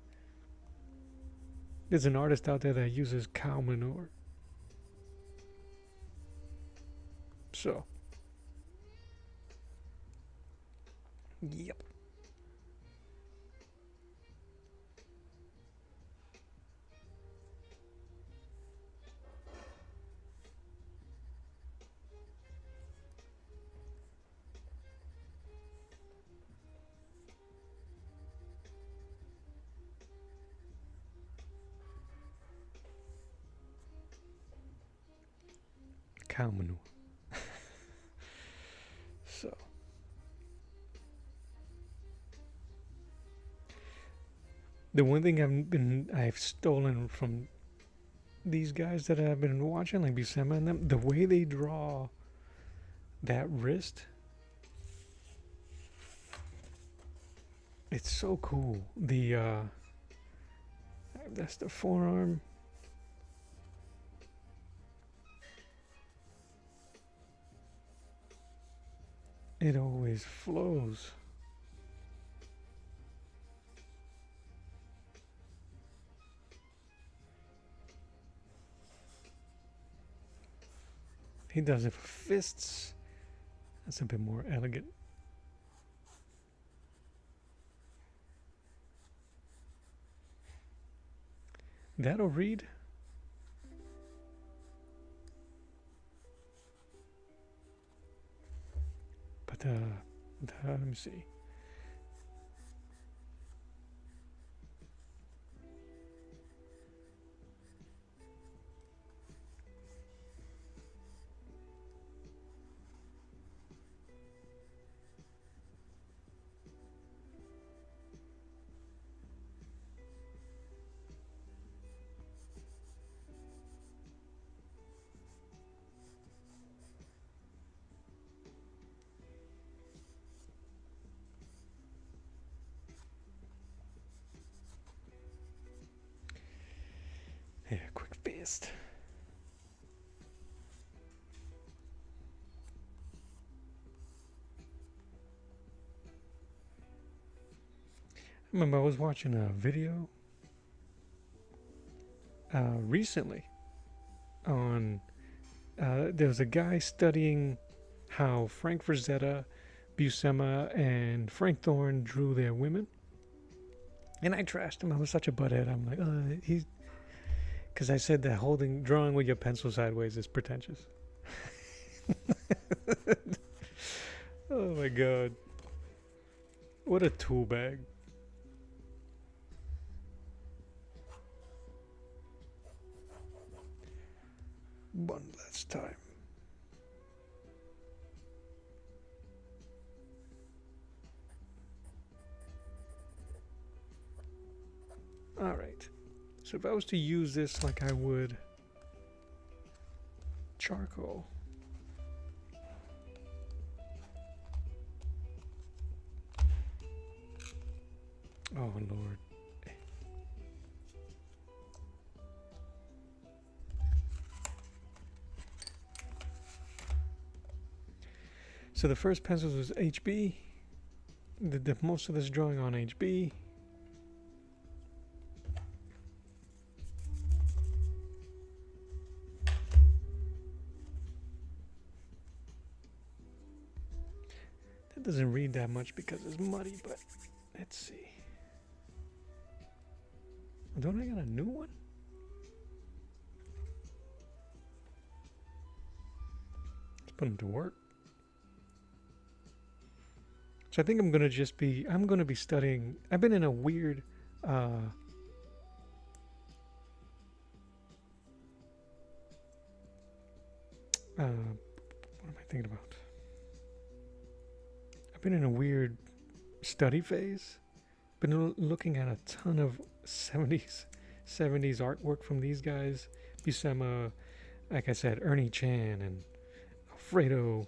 there's an artist out there that uses cow manure. So, yep. cow manure. So the one thing I've stolen from these guys that I've been watching, like Buscema and them, the way they draw that wrist, it's so cool. That's the forearm. It always flows. He does it for fists. That's a bit more elegant. That'll read. But let me see. Yeah, quick fist. I remember I was watching a video recently on there was a guy studying how Frank Frazetta, Buscema, and Frank Thorne drew their women. And I trashed him. I was such a butthead. I'm like, he's... Because I said that drawing with your pencil sideways is pretentious. Oh my god. What a tool bag. One last time. Alright. So if I was to use this like I would charcoal. Oh Lord. So the first pencils was HB. The most of this drawing on HB. That doesn't read that much because it's muddy, but let's see. Don't I got a new one? Let's put them to work. So I think I'm gonna be studying. I've been in a weird what am I thinking about? I've been in a weird study phase. Been looking at a ton of 70s artwork from these guys. Buscema, like I said, Ernie Chan and Fredo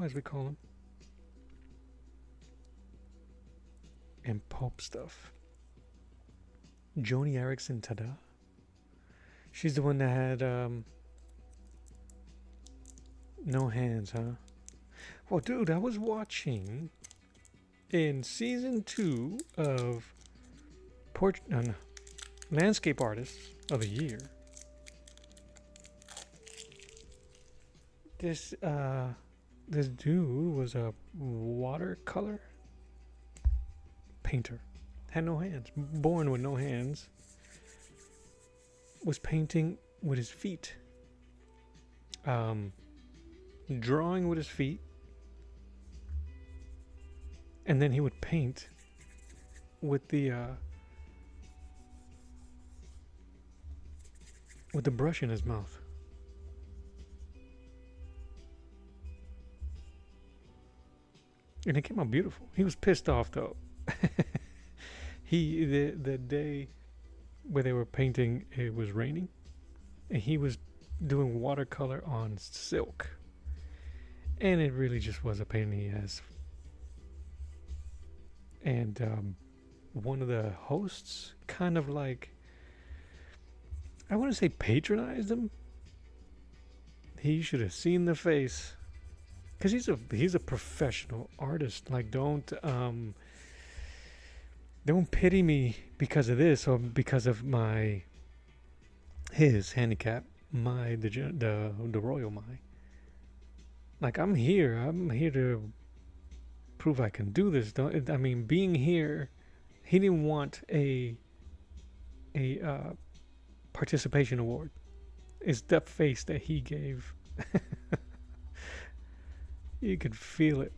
as we call him. And pulp stuff. Joni Eareckson Tada. She's the one that had no hands, huh? Well, dude, I was watching in season 2 of Landscape Artists of the Year. This dude was a watercolor painter. Had no hands. Born with no hands. Was painting with his feet. Drawing with his feet. And then he would paint with the brush in his mouth. and it came out beautiful. He was pissed off though. The day where they were painting, it was raining, and he was doing watercolor on silk, and it really just was a pain in the ass. And one of the hosts kind of like, I want to say, patronized him. He should have seen the face, because he's a professional artist. Like, don't pity me because of this or because of his handicap, the royal my. Like, I'm here to prove I can do this. I mean, being here, he didn't want a participation award. It's the face that he gave. You could feel it.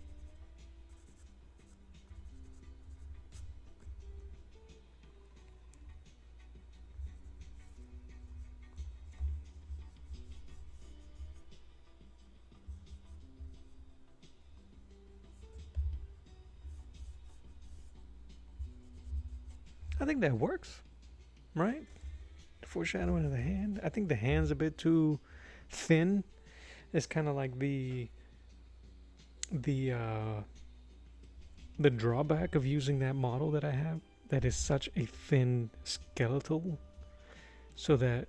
I think that works, right? The foreshadowing of the hand. I think the hand's a bit too thin. It's kind of like the drawback of using that model that I have, that is such a thin skeletal, so that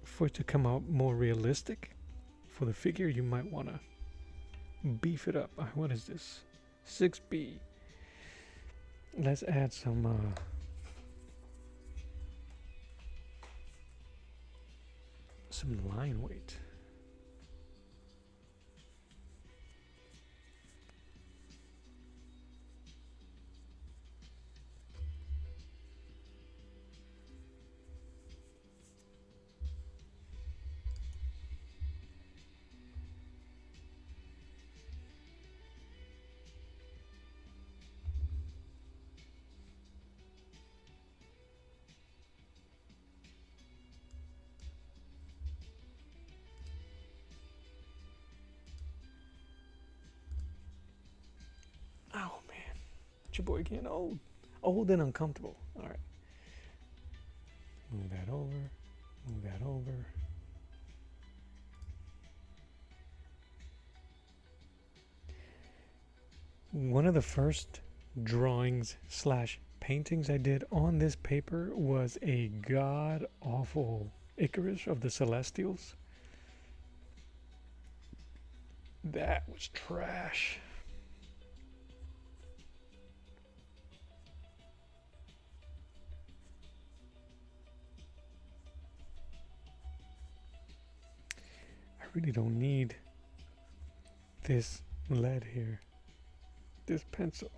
for it to come out more realistic for the figure, you might want to beef it up. What is this? 6B. Let's add some line weight. Oh man, it's your boy getting old and uncomfortable. All right, move that over, move that over. One of the first drawings / paintings I did on this paper was a god awful Icarus of the Celestials. That was trash. I really don't need this lead here. This pencil.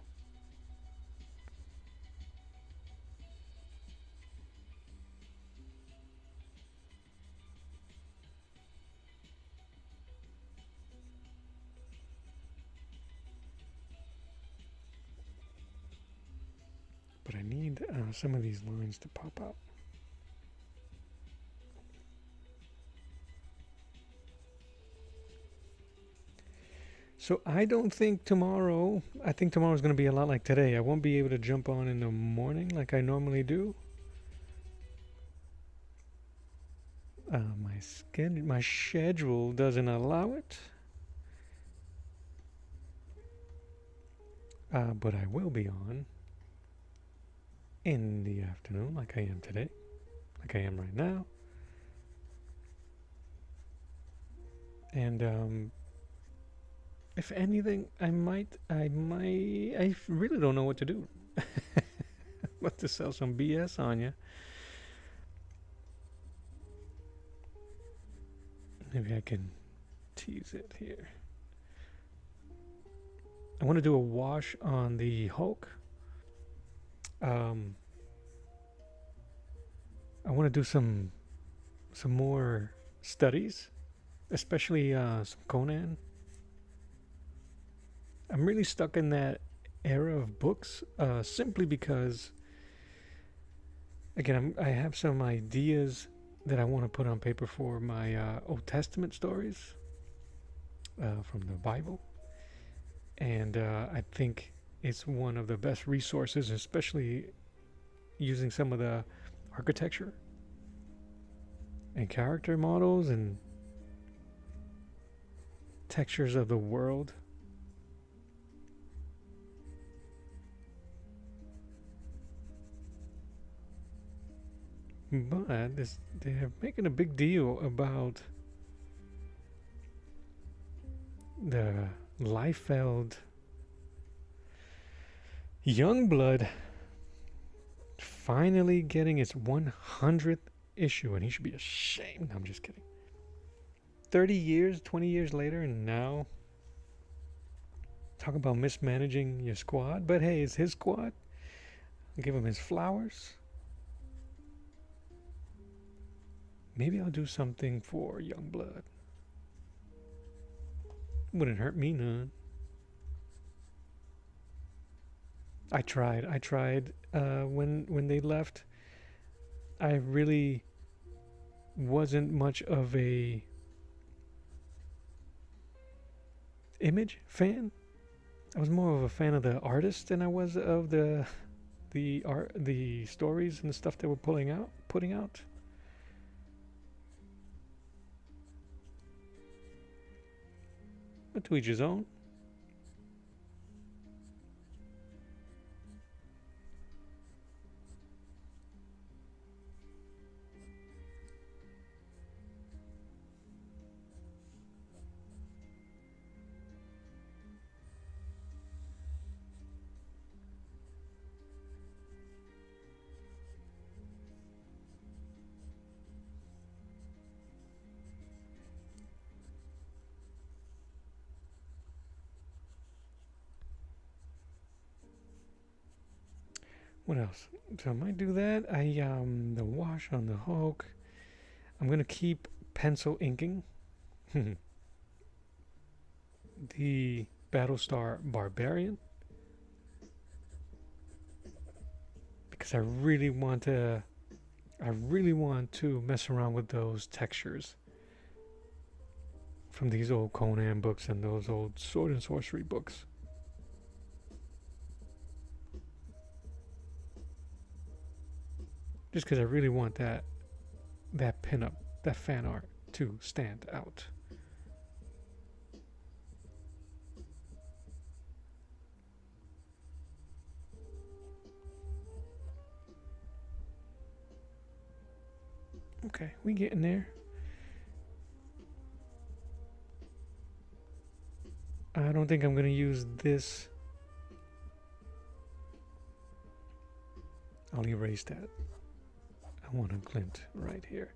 But I need some of these lines to pop out. So I don't think tomorrow, I think tomorrow's going to be a lot like today. I won't be able to jump on in the morning like I normally do. My schedule doesn't allow it. But I will be on in the afternoon like I am today, like I am right now. And if anything, I really don't know what to do. But to sell some BS on you. Maybe I can tease it here. I want to do a wash on the Hulk. I want to do some more studies, especially some Conan. I'm really stuck in that era of books, simply because, again, I have some ideas that I want to put on paper for my Old Testament stories from the Bible. And I think it's one of the best resources, especially using some of the architecture and character models and textures of the world. But they're making a big deal about the Liefeld Youngblood finally getting its 100th issue, and he should be ashamed. No, I'm just kidding. 30 years, 20 years later, and now talk about mismanaging your squad. But hey, it's his squad. I'll give him his flowers. Maybe I'll do something for Youngblood. Wouldn't hurt me none. I tried when they left. I really wasn't much of a Image fan. I was more of a fan of the artist than I was of the art, the stories and the stuff they were putting out. But to each his own. What else? So I might do that. The wash on the Hulk. I'm gonna keep pencil inking the Battlestar Barbarian because I really want to mess around with those textures from these old Conan books and those old sword and sorcery books. Just because I really want that pinup, that fan art to stand out. Okay, we getting there. I don't think I'm gonna use this. I'll erase that. I want a glint right here.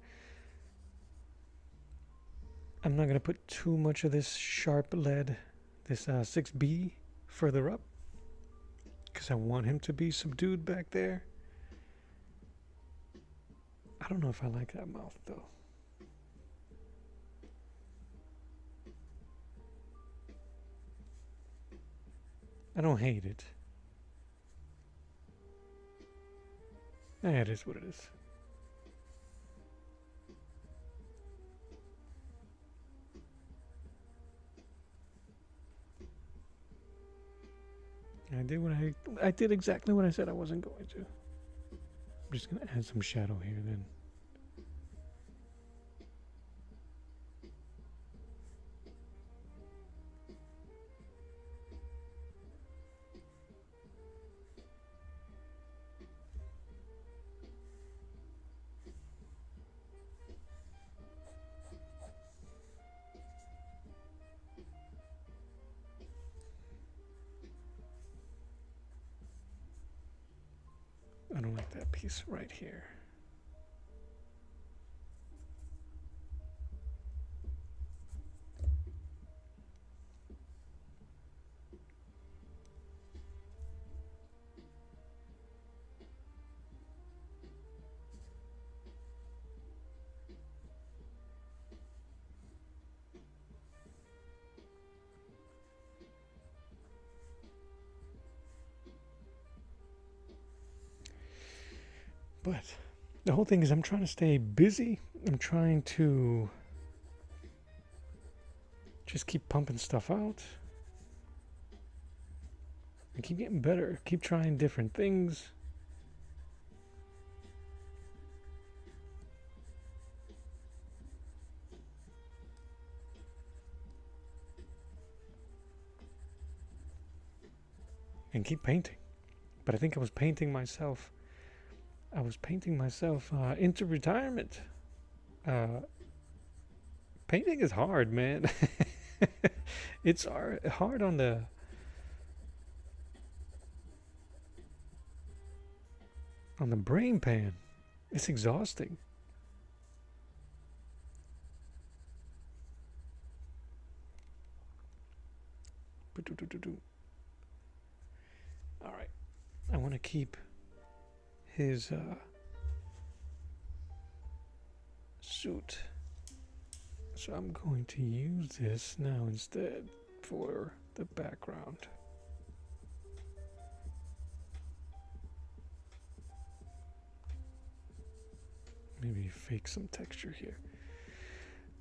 I'm not gonna put too much of this sharp lead, this 6B further up, because I want him to be subdued back there. I don't know if I like that mouth though. I don't hate it. It is what it is. I did exactly what I said I wasn't going to. I'm just gonna add some shadow here then. I don't like that piece right here. But the whole thing is I'm trying to stay busy. I'm trying to just keep pumping stuff out. I keep getting better. Keep trying different things. And keep painting. But I think I was painting myself. Into retirement. Painting is hard, man. It's hard on the brain pan. It's exhausting. All right. I want to keep his suit. So I'm going to use this now instead for the background. Maybe fake some texture here.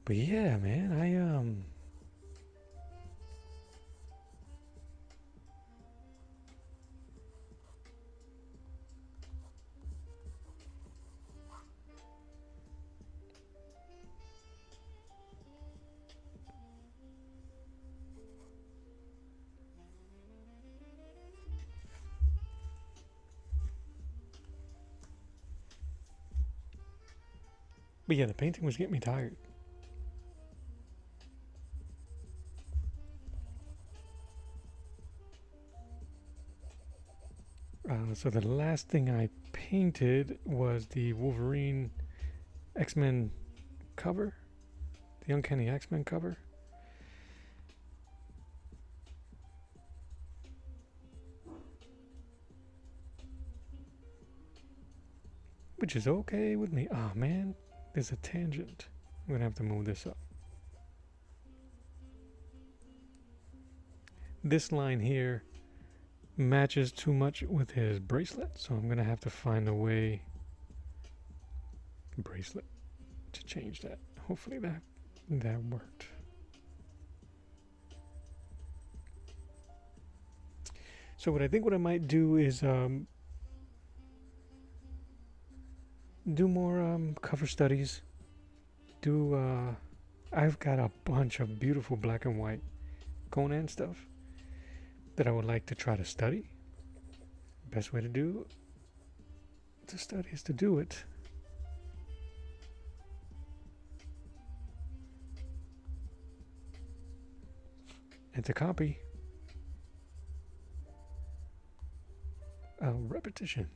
But yeah, man, but yeah, the painting was getting me tired. So the last thing I painted was the Wolverine X-Men cover, the Uncanny X-Men cover. Which is okay with me. Oh man, there's a tangent. I'm gonna have to move this up. This line here matches too much with his bracelet, so I'm gonna have to find a way bracelet to change that. Hopefully that worked. So what I might do is do more cover studies. I've got a bunch of beautiful black and white Conan stuff that I would like to try to study. Best way to study is to do it. And to copy. Repetition.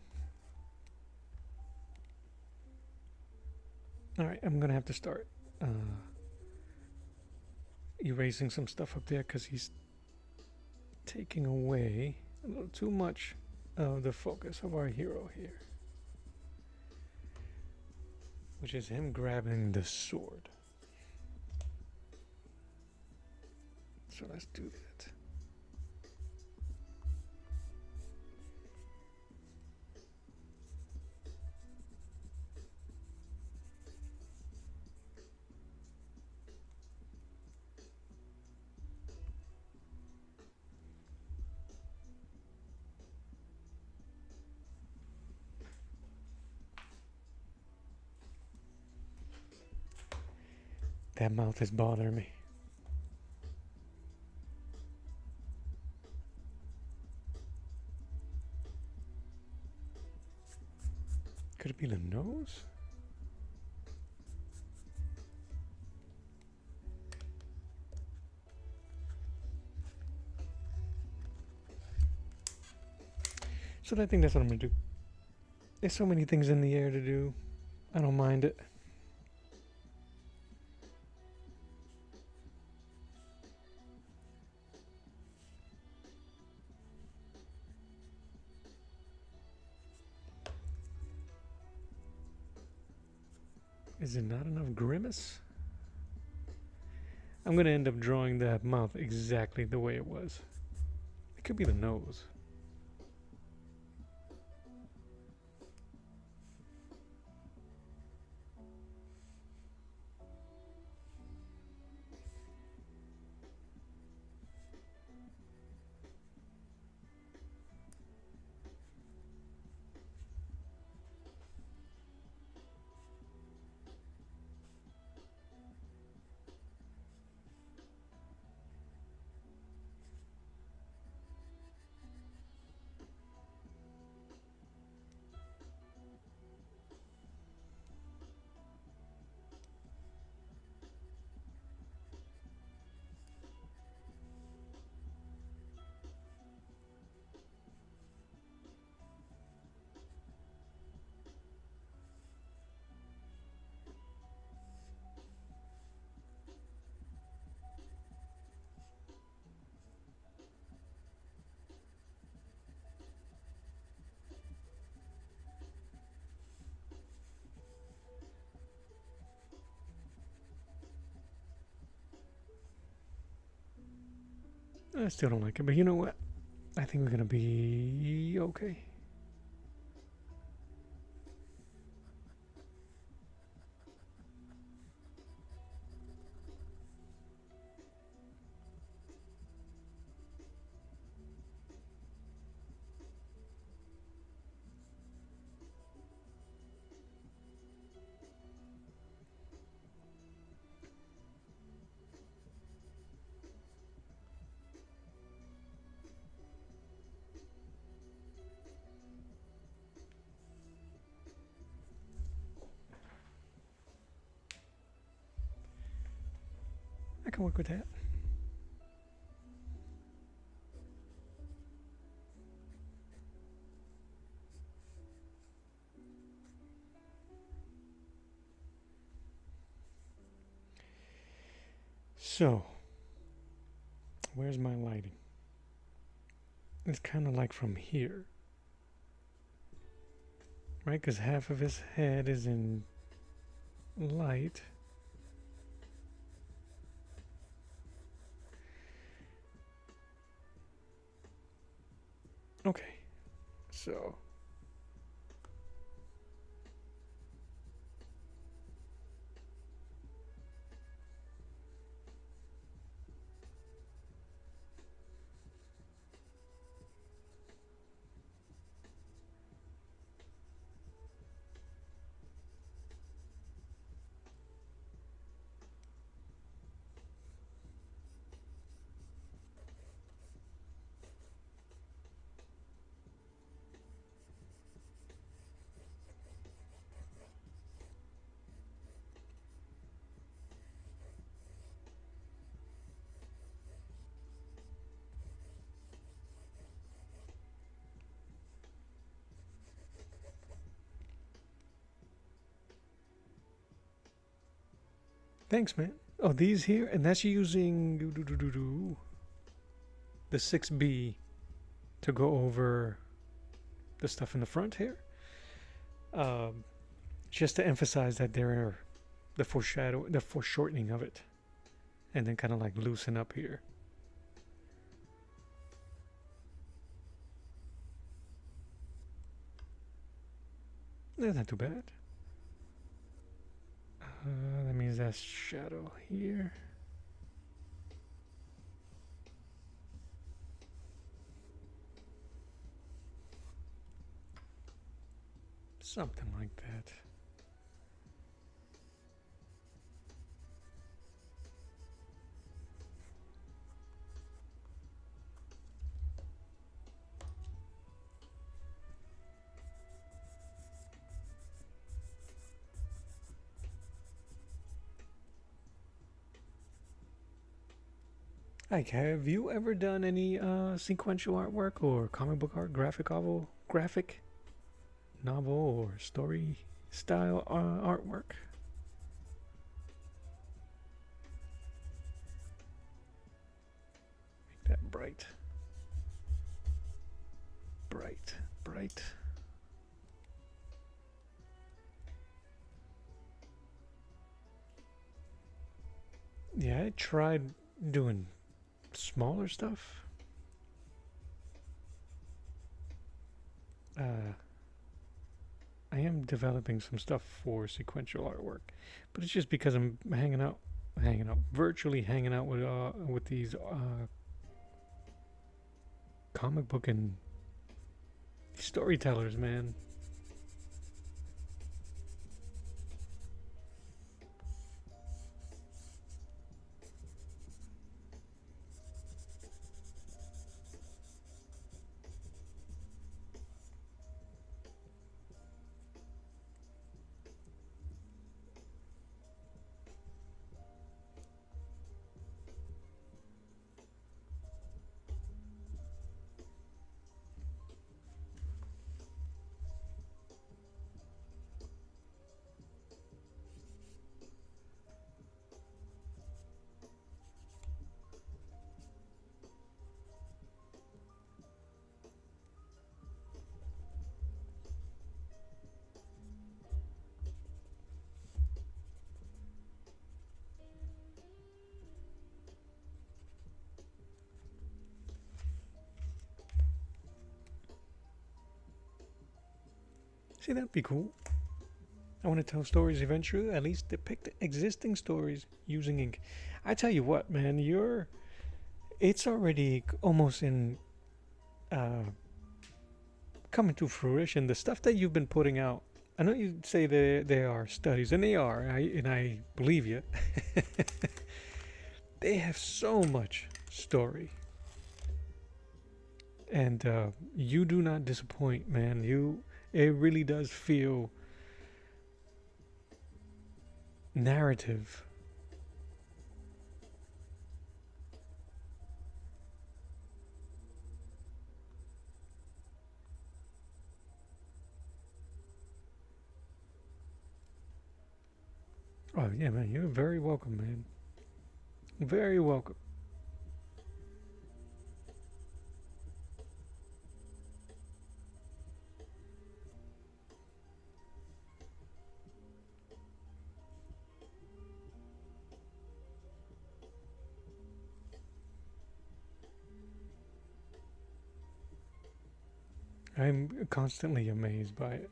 Alright, I'm gonna have to start erasing some stuff up there because he's taking away a little too much of the focus of our hero here, which is him grabbing the sword. So let's do that. That mouth is bothering me. Could it be the nose? So I think that's what I'm gonna do. There's so many things in the air to do. I don't mind it. Is it not enough grimace? I'm going to end up drawing that mouth exactly the way it was. It could be the nose. I still don't like it, but you know what? I think we're gonna be okay. I can work with that. So, where's my lighting? It's kind of like from here, right? Because half of his head is in light. Okay, so thanks, man. Oh, these here, and that's using the 6B to go over the stuff in the front here. Just to emphasize that there are the foreshortening of it, and then kind of like loosen up here. That's not too bad. That means that's shadow here. Something like that. Like, have you ever done any sequential artwork or comic book art, graphic novel or story style artwork? Make that bright. Bright, bright. Yeah, I tried doing smaller stuff. I am developing some stuff for sequential artwork, but it's just because I'm virtually hanging out with these comic book and storytellers, man. See, that'd be cool. I want to tell stories eventually, at least depict existing stories using ink. I tell you what, man, it's already almost in coming to fruition. The stuff that you've been putting out. I know you say they are studies, and they are, and I believe you. They have so much story, and you do not disappoint, man. It really does feel narrative. Oh yeah, man, you're very welcome, man. Very welcome. I'm constantly amazed by it.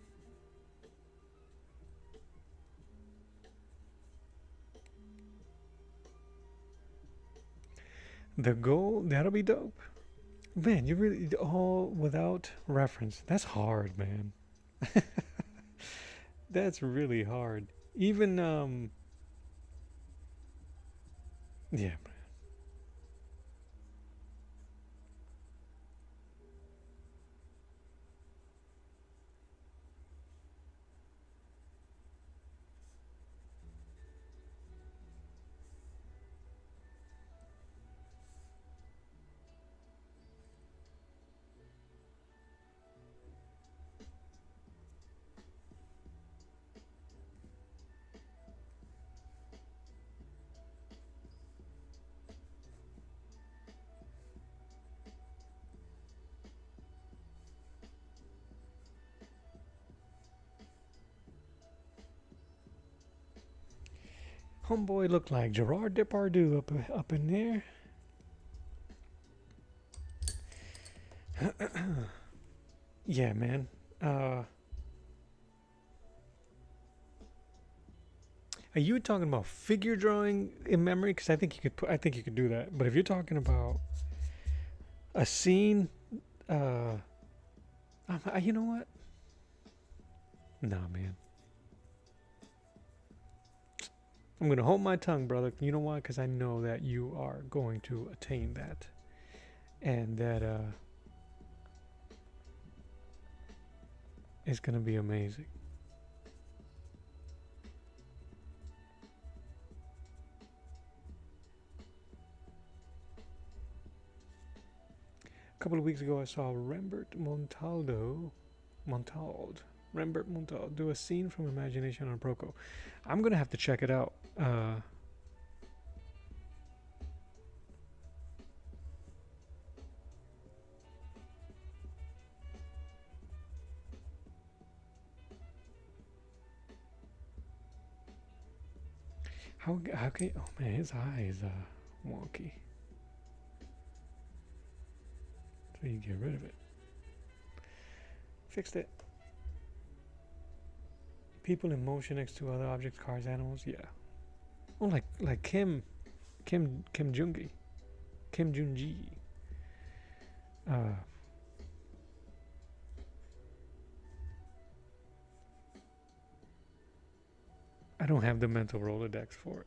The goal, that'll be dope. Man, you really, all without reference. That's hard, man. That's really hard. Even, yeah. Homeboy looked like Gerard Depardieu up in there. Yeah, man. Are you talking about figure drawing in memory? Because I think you could. I think you could do that. But if you're talking about a scene, you know what? Nah, man. I'm gonna hold my tongue, brother. You know why? Because I know that you are going to attain that, and that it's gonna be amazing. A couple of weeks ago, I saw Rembert Montaldo do a scene from Imagination on Proco. I'm gonna have to check it out. How can? Oh man, his eye is wonky. So you get rid of it. Fixed it. People in motion next to other objects, cars, animals. Yeah. Oh, like Kim Jungi, Kim Junji. I don't have the mental Rolodex for it.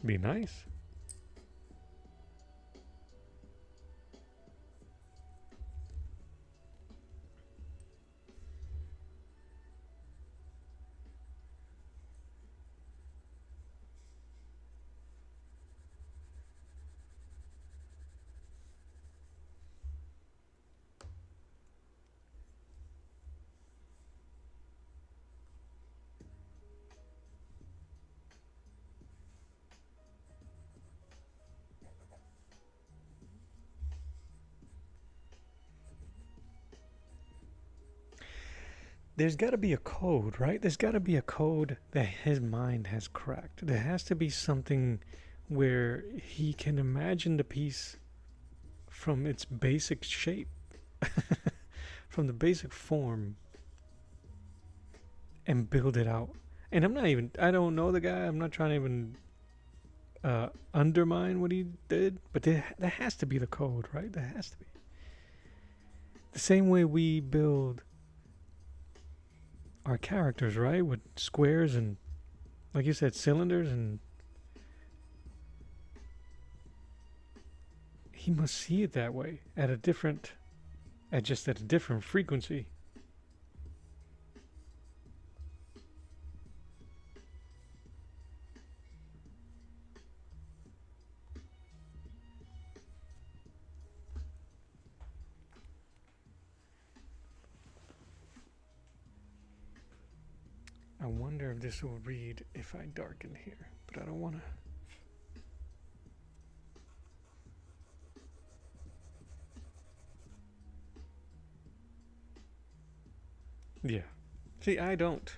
Be nice. There's got to be a code, right? There's got to be a code that his mind has cracked. There has to be something where he can imagine the piece from its basic shape, from the basic form, and build it out. And I don't know the guy. I'm not trying to even undermine what he did, but that has to be the code, right? That has to be. The same way we build our characters, right? With squares and, like you said, cylinders, and he must see it that way at a different frequency. I wonder if this will read if I darken here, but I don't want to. Yeah. See, I don't.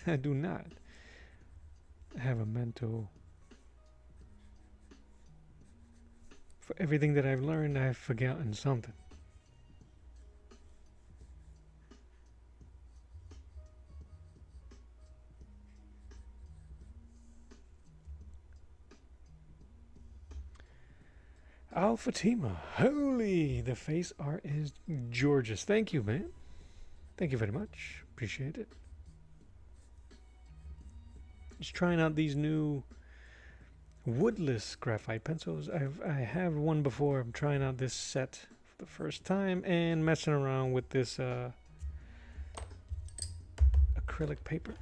I do not have a mental. For everything that I've learned, I've forgotten something. Al Fatima, holy, the face art is gorgeous. Thank you, man. Thank you very much. Appreciate it. Just trying out these new woodless graphite pencils. I have one before. I'm trying out this set for the first time and messing around with this acrylic paper.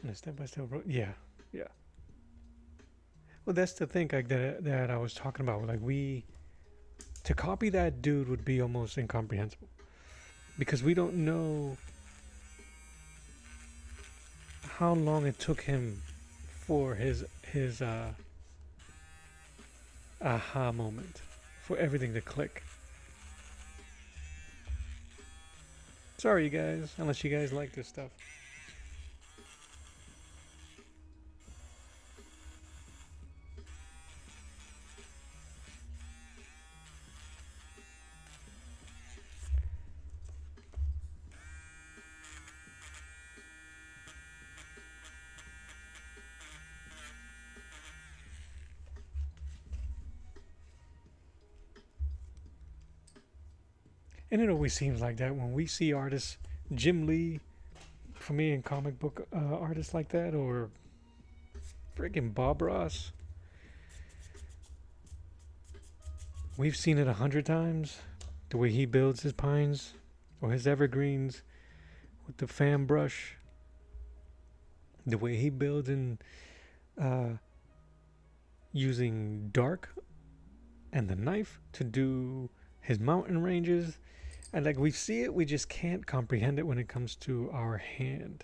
And a step-by-step road. Yeah. Well, that's the thing that I was talking about. Like, to copy that dude would be almost incomprehensible, because we don't know how long it took him for his aha moment, for everything to click. Sorry, you guys, unless you guys like this stuff. And it always seems like that when we see artists, Jim Lee, for me, and comic book artists like that, or friggin' Bob Ross. We've seen it 100 times, the way he builds his pines or his evergreens with the fan brush, the way he builds in using dark and the knife to do his mountain ranges. And like, we see it, we just can't comprehend it when it comes to our hand.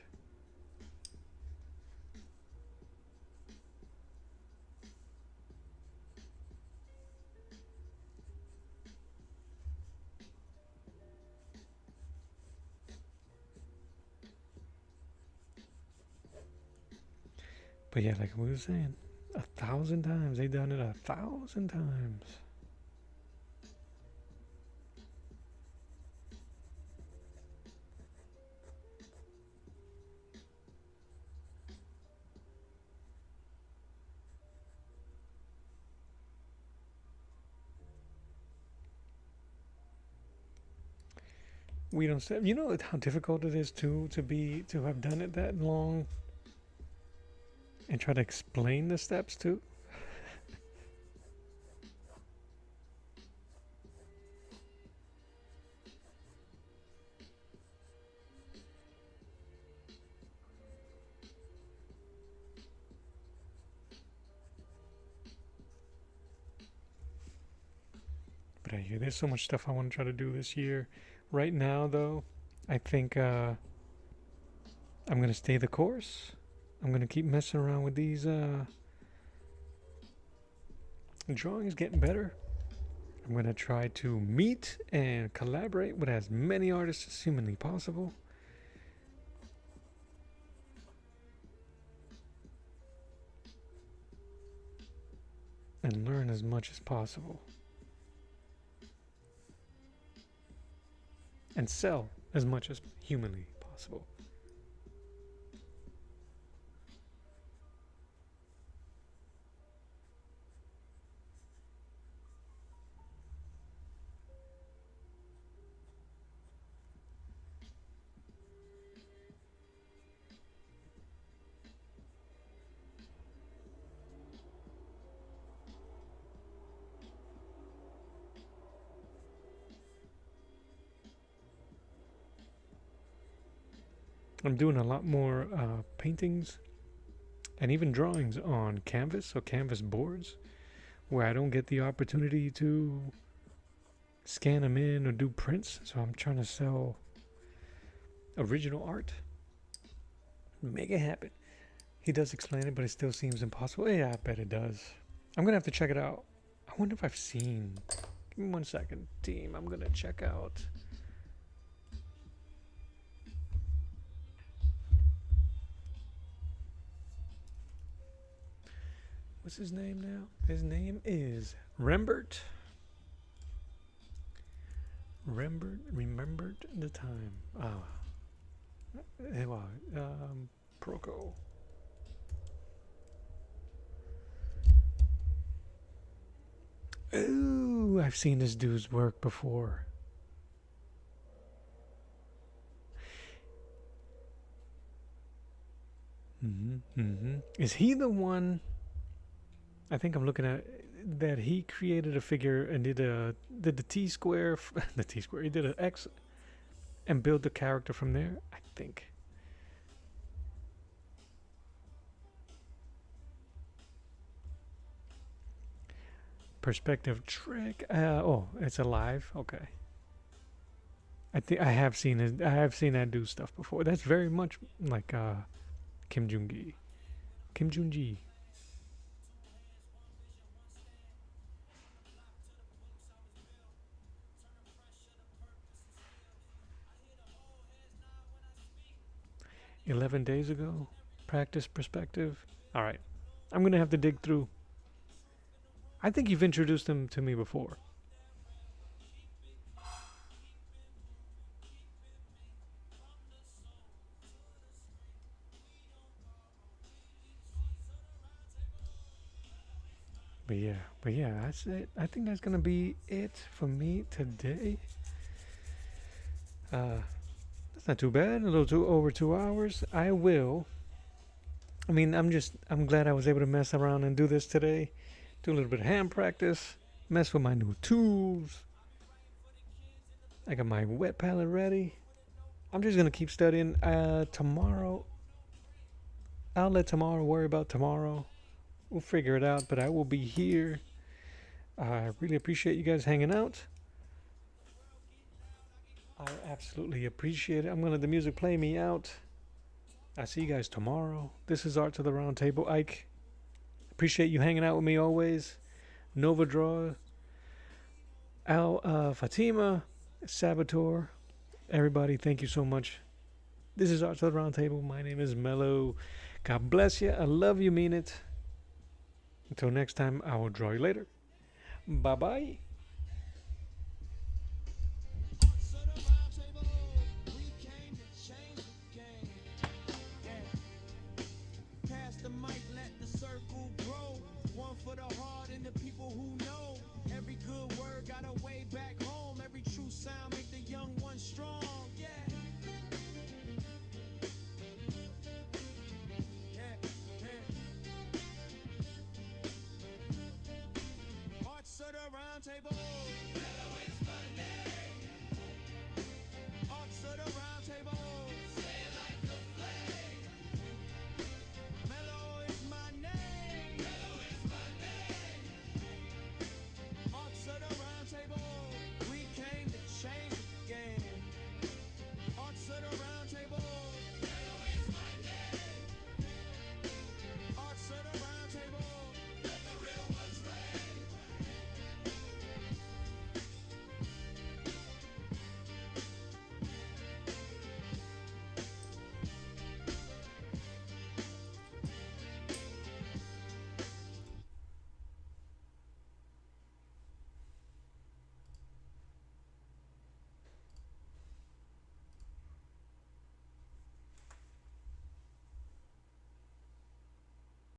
But yeah, like we were saying, 1,000 times. They've done it 1,000 times. We don't say, you know how difficult it is to have done it that long and try to explain the steps too. But there's so much stuff I want to try to do this year. Right now, though, I think I'm gonna stay the course. I'm gonna keep messing around with these drawings, getting better. I'm going to try to meet and collaborate with as many artists as humanly possible. And learn as much as possible. And sell as much as humanly possible. I'm doing a lot more paintings and even drawings on canvas or canvas boards where I don't get the opportunity to scan them in or do prints. So I'm trying to sell original art. Make it happen. He does explain it, but it still seems impossible. Yeah, I bet it does. I'm going to have to check it out. I wonder if I've seen... Give me 1 second, team. I'm going to check out... What's his name now? His name is Rembert. Remembered the time. Proco. Ooh, I've seen this dude's work before. Is he the one? I think I'm looking at that he created a figure and did the T square, the T square. He did an X and built the character from there. I think. Perspective trick. Oh, it's alive. Okay. I think I have seen it. I have seen that do stuff before. That's very much like Kim Jung-gi. Kim Jung-gi. $11 ago, practice perspective. All right, I'm gonna have to dig through. I think you've introduced them to me before. But yeah, that's it. I think that's gonna be it for me today. That's not too bad. A little over 2 hours. I'm glad I was able to mess around and do this today. Do a little bit of hand practice. Mess with my new tools. I got my wet palette ready. I'm just gonna keep studying. Tomorrow, I'll let tomorrow worry about tomorrow. We'll figure it out, but I will be here. I really appreciate you guys hanging out. I absolutely appreciate it. I'm going to let the music play me out. I'll see you guys tomorrow. This is Art to the Round Table. Ike, appreciate you hanging out with me always. Nova Draw, Fatima, Saboteur, everybody, thank you so much. This is Art to the Round Table. My name is Mello. God bless you. I love you, mean it. Until next time, I will draw you later. Bye-bye. For the heart and the people who know every good word got a way back home. Every true sound makes